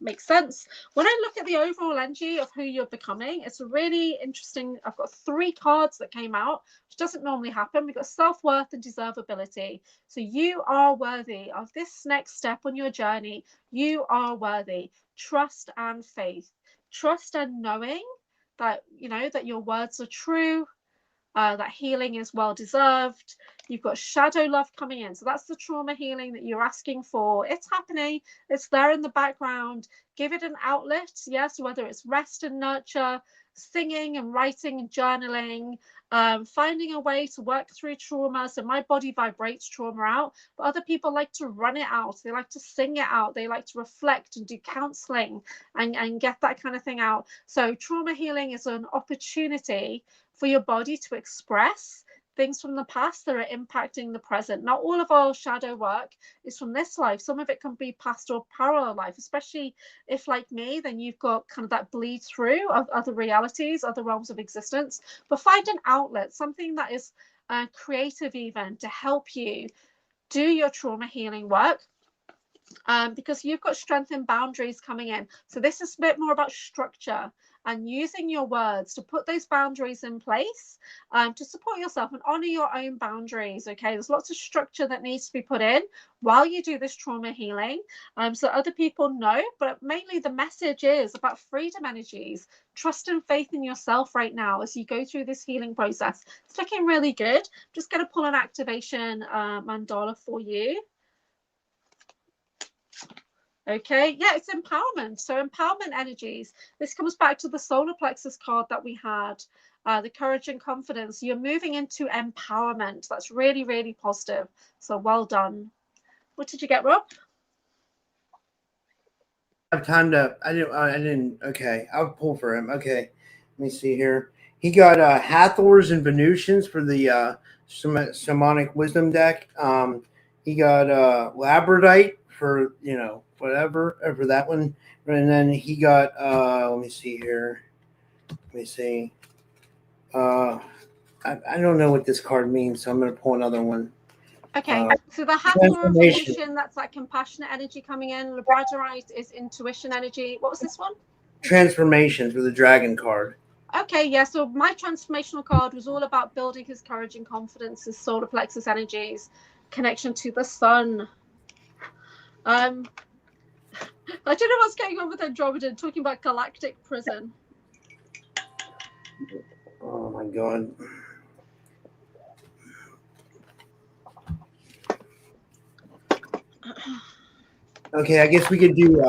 make sense. When I look at the overall energy of who you're becoming, it's really interesting. I've got 3 cards that came out, which doesn't normally happen. We've got self-worth and deservability. So you are worthy of this next step on your journey. You are worthy. Trust and faith. Trust and knowing that, that your words are true, that healing is well deserved. You've got shadow love coming in. So that's the trauma healing that you're asking for. It's happening. It's there in the background. Give it an outlet. Yes, whether it's rest and nurture, singing and writing and journaling, finding a way to work through trauma. So my body vibrates trauma out, but other people like to run it out. They like to sing it out. They like to reflect and do counseling and get that kind of thing out. So trauma healing is an opportunity for your body to express things from the past that are impacting the present. Not all of our shadow work is from this life. Some of it can be past or parallel life, especially if, like me, then you've got kind of that bleed through of other realities, other realms of existence. But find an outlet, something that is creative even, to help you do your trauma healing work. Because you've got strength and boundaries coming in. So this is a bit more about structure and using your words to put those boundaries in place, to support yourself and honor your own boundaries. Okay, there's lots of structure that needs to be put in while you do this trauma healing, so other people know. But mainly the message is about freedom energies, trust and faith in yourself right now as you go through this healing process. It's looking really good. I'm just going to pull an activation mandala for you. Okay, yeah, it's empowerment. So empowerment energies. This comes back to the solar plexus card that we had, the courage and confidence. You're moving into empowerment. That's really, really positive. So well done. What did you get, Rob? I have time to. I didn't. Okay, I'll pull for him. Okay, let me see here. He got Hathors and Venusians for the Shamanic Wisdom deck. He got Labradite for whatever for that one, and then he got let me see here. Let me see. I don't know what this card means, so I'm going to pull another one. Okay, so the Hathor and Venusian, that's that compassionate energy coming in. Labradorite is intuition energy. What was this one? Transformation for the dragon card. Okay, yeah, so my transformational card was all about building his courage and confidence, his solar plexus energies, connection to the sun. I don't know what's going on with Andromeda, talking about galactic prison. Oh my god. Okay, I guess we could do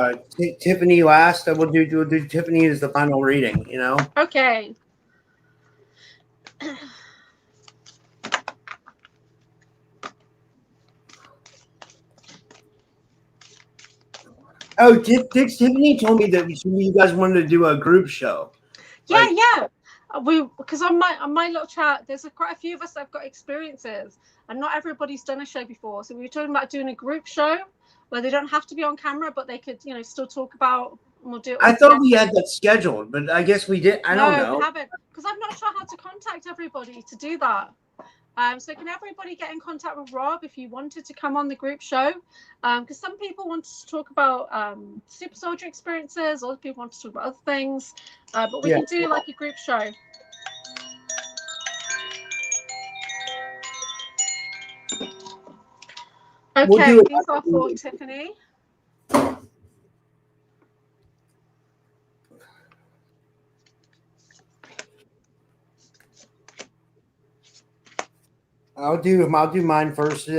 Tiffany last. We'll do Tiffany as the final reading, Okay. Oh, Tiffany told me that you guys wanted to do a group show. Yeah, yeah. Because on my little chat, there's quite a few of us that have got experiences, and not everybody's done a show before. So we were talking about doing a group show where they don't have to be on camera, but they could, still talk about. We'll do it. I thought we had that scheduled, but I guess we did. I don't know. No, we haven't, because I'm not sure how to contact everybody to do that. So can everybody get in contact with Rob if you wanted to come on the group show? Because some people wanted to talk about super soldier experiences, other people want to talk about other things, but we can do like a group show. Okay, these are for Tiffany. I'll do mine first.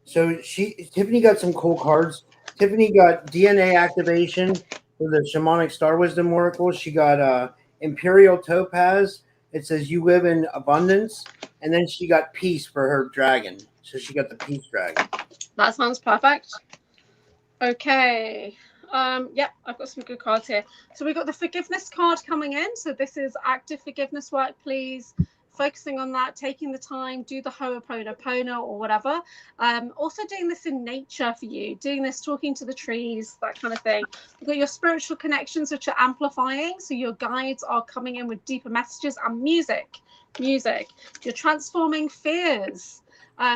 So Tiffany got some cool cards. Tiffany got DNA activation for the Shamanic Star Wisdom Oracle. She got Imperial Topaz. It says you live in abundance, and then she got peace for her dragon. So she got the peace dragon. That sounds perfect. Okay. Yeah, I've got some good cards here. So we got the forgiveness card coming in. So this is active forgiveness work, please. focusing on that, taking the time, do the Ho'oponopono or whatever. Also doing this in nature for you, doing this, talking to the trees, that kind of thing. You've got your spiritual connections, which are amplifying. So your guides are coming in with deeper messages, and music. You're transforming fears.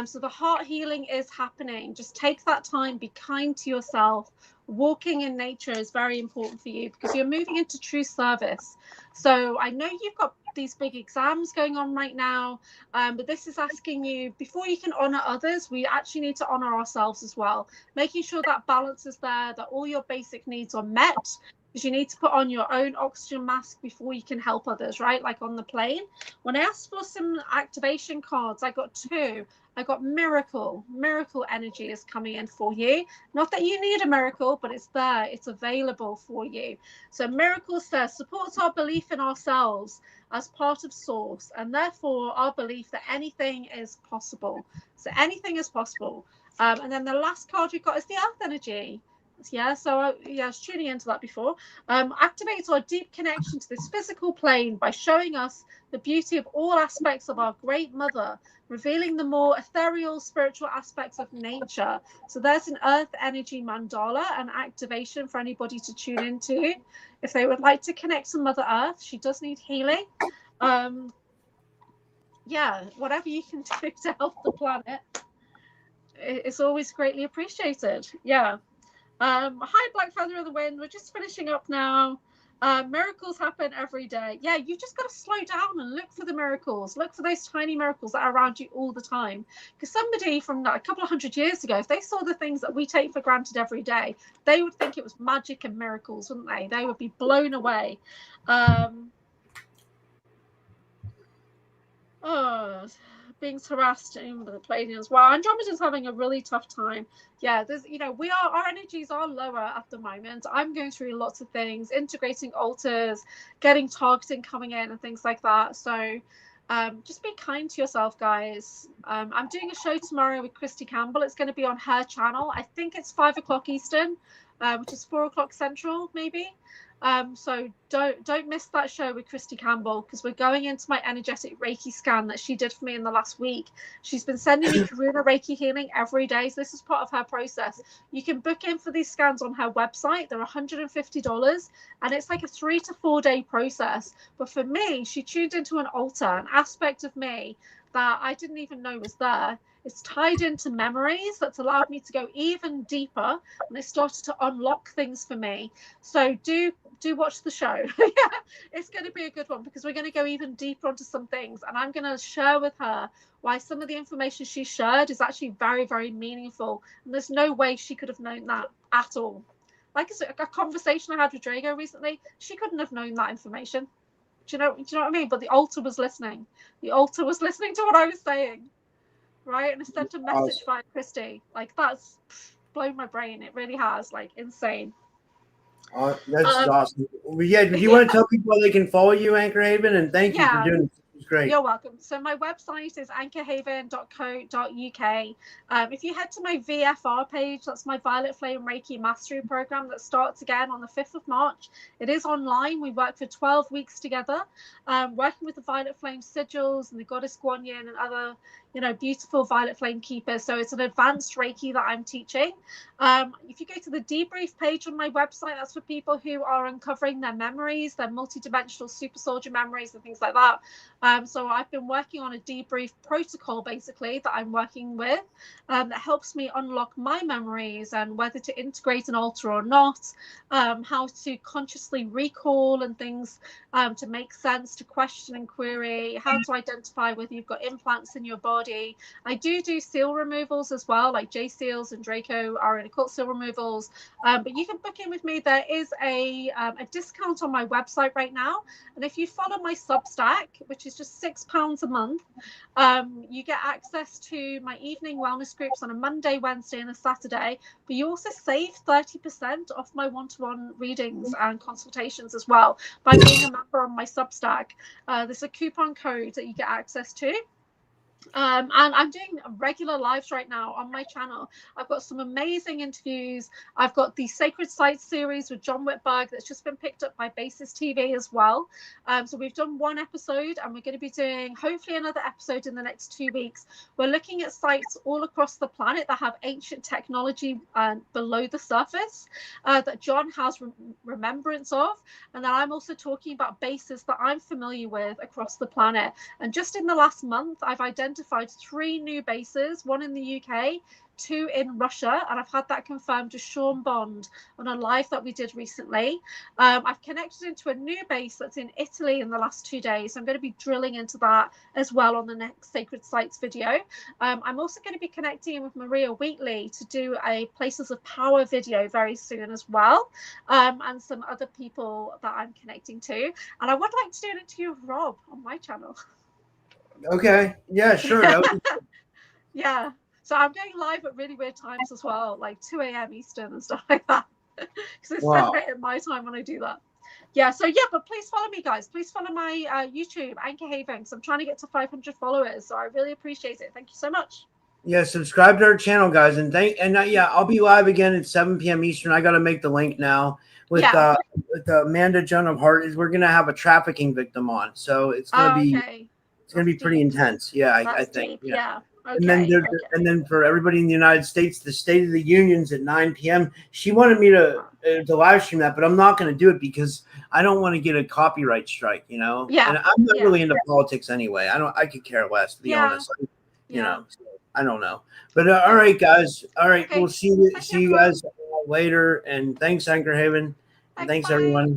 So the heart healing is happening. Just take that time, be kind to yourself. Walking in nature is very important for you because you're moving into true service. So I know you've got these big exams going on right now, but this is asking you, before you can honor others, we actually need to honor ourselves as well, making sure that balance is there, that all your basic needs are met, because you need to put on your own oxygen mask before you can help others, right? Like on the plane. When I asked for some activation cards, I got 2. I got miracle energy is coming in for you. Not that you need a miracle, but it's there, it's available for you. So miracle says supports our belief in ourselves as part of source, and therefore our belief that anything is possible. So anything is possible. And then the last card we've got is the earth energy. Yeah, so I was tuning into that before. Activates our deep connection to this physical plane by showing us the beauty of all aspects of our great mother, revealing the more ethereal spiritual aspects of nature. So there's an earth energy mandala and activation for anybody to tune into if they would like to connect to Mother Earth. She does need healing. Yeah, whatever you can do to help the planet, it's always greatly appreciated. Yeah. Hi, Black Feather of the Wind. We're just finishing up now. Miracles happen every day. Yeah, you just got to slow down and look for the miracles. Look for those tiny miracles that are around you all the time. Because somebody from a couple of 100 years ago, if they saw the things that we take for granted every day, they would think it was magic and miracles, wouldn't they? They would be blown away. Being harassed in the Pleiadians. Well, Andromeda's having a really tough time. Yeah, there's, our energies are lower at the moment. I'm going through lots of things, integrating altars, getting targeting coming in and things like that. So just be kind to yourself, guys. I'm doing a show tomorrow with Christy Campbell. It's going to be on her channel. I think it's 5 o'clock Eastern, which is 4 o'clock Central, maybe. So don't miss that show with Christy Campbell, because we're going into my energetic Reiki scan that she did for me in the last week. She's been sending me Karuna Reiki healing every day, so this is part of her process. You can book in for these scans on her website. They're $150, and it's like a 3 to 4 day process. But for me, she tuned into an altar, an aspect of me that I didn't even know was there. It's tied into memories that's allowed me to go even deeper, and it started to unlock things for me. So do watch the show. Yeah, it's going to be a good one, because we're going to go even deeper onto some things, and I'm going to share with her why some of the information she shared is actually very, very meaningful, and there's no way she could have known that at all. Like a conversation I had with Drago recently, she couldn't have known that information. Do you know what I mean? But the altar was listening. The altar was listening to what I was saying, right? And I sent a message via Christy. Like, that's blown my brain. It really has. Like, insane. That's awesome. Yeah, do you want to tell people they can follow you, Anchorhaven? And thank you for doing this. It's great. You're welcome. So my website is anchorhaven.co.uk. If you head to my VFR page, that's my Violet Flame Reiki Mastery program that starts again on the 5th of March. It is online. We work for 12 weeks together, working with the Violet Flame sigils and the Goddess Guan Yin and other, beautiful Violet Flame keepers. So it's an advanced Reiki that I'm teaching. If you go to the debrief page on my website, that's for people who are uncovering their memories, their multidimensional super soldier memories and things like that. So I've been working on a debrief protocol, basically, that I'm working with, that helps me unlock my memories and whether to integrate an altar or not, how to consciously recall and things, to make sense, to question and query, how to identify whether you've got implants in your body. I do seal removals as well, like J Seals and Draco are in occult seal removals, but you can book in with me. There is a discount on my website right now, and if you follow my Substack, which is just £6 a month, you get access to my evening wellness groups on a Monday, Wednesday and a Saturday, but you also save 30% off my one-to-one readings and consultations as well by being a member on my Substack. There's a coupon code that you get access to. And I'm doing regular lives right now on my channel. I've got some amazing interviews. I've got the Sacred Sites series with John Whitberg that's just been picked up by Basis TV as well. So we've done one episode, and we're going to be doing hopefully another episode in the next 2 weeks. We're looking at sites all across the planet that have ancient technology below the surface that John has remembrance of. And then I'm also talking about bases that I'm familiar with across the planet. And just in the last month, I've identified 3 new bases, one in the UK, 2 in Russia, and I've had that confirmed to Sean Bond on a live that we did recently. I've connected into a new base that's in Italy in the last 2 days. So I'm going to be drilling into that as well on the next Sacred Sites video. I'm also going to be connecting in with Maria Wheatley to do a Places of Power video very soon as well, and some other people that I'm connecting to. And I would like to do an interview with Rob on my channel. Okay. Yeah, sure. That would be Yeah. So I'm going live at really weird times as well, like 2 a.m. Eastern and stuff like that. Because it's 7 a.m. my time when I do that. Yeah. So yeah, but please follow me, guys. Please follow my YouTube, Anchorhaven, because I'm trying to get to 500 followers. So I really appreciate it. Thank you so much. Yeah, subscribe to our channel, guys, and yeah, I'll be live again at 7 p.m. Eastern. I got to make the link now with Amanda Joan of Heart. We're gonna have a trafficking victim on, so it's gonna be pretty intense. Yeah, I think. Deep. Yeah. Okay. And then for everybody in the United States, the State of the Union's at 9 p.m. She wanted me to live stream that, but I'm not going to do it because I don't want to get a copyright strike. Yeah. And I'm not really into politics anyway. I could care less, to be honest. You know. So I don't know. But all right, guys. All right, we'll see you guys later. And thanks, Anchorhaven. And thanks, everyone.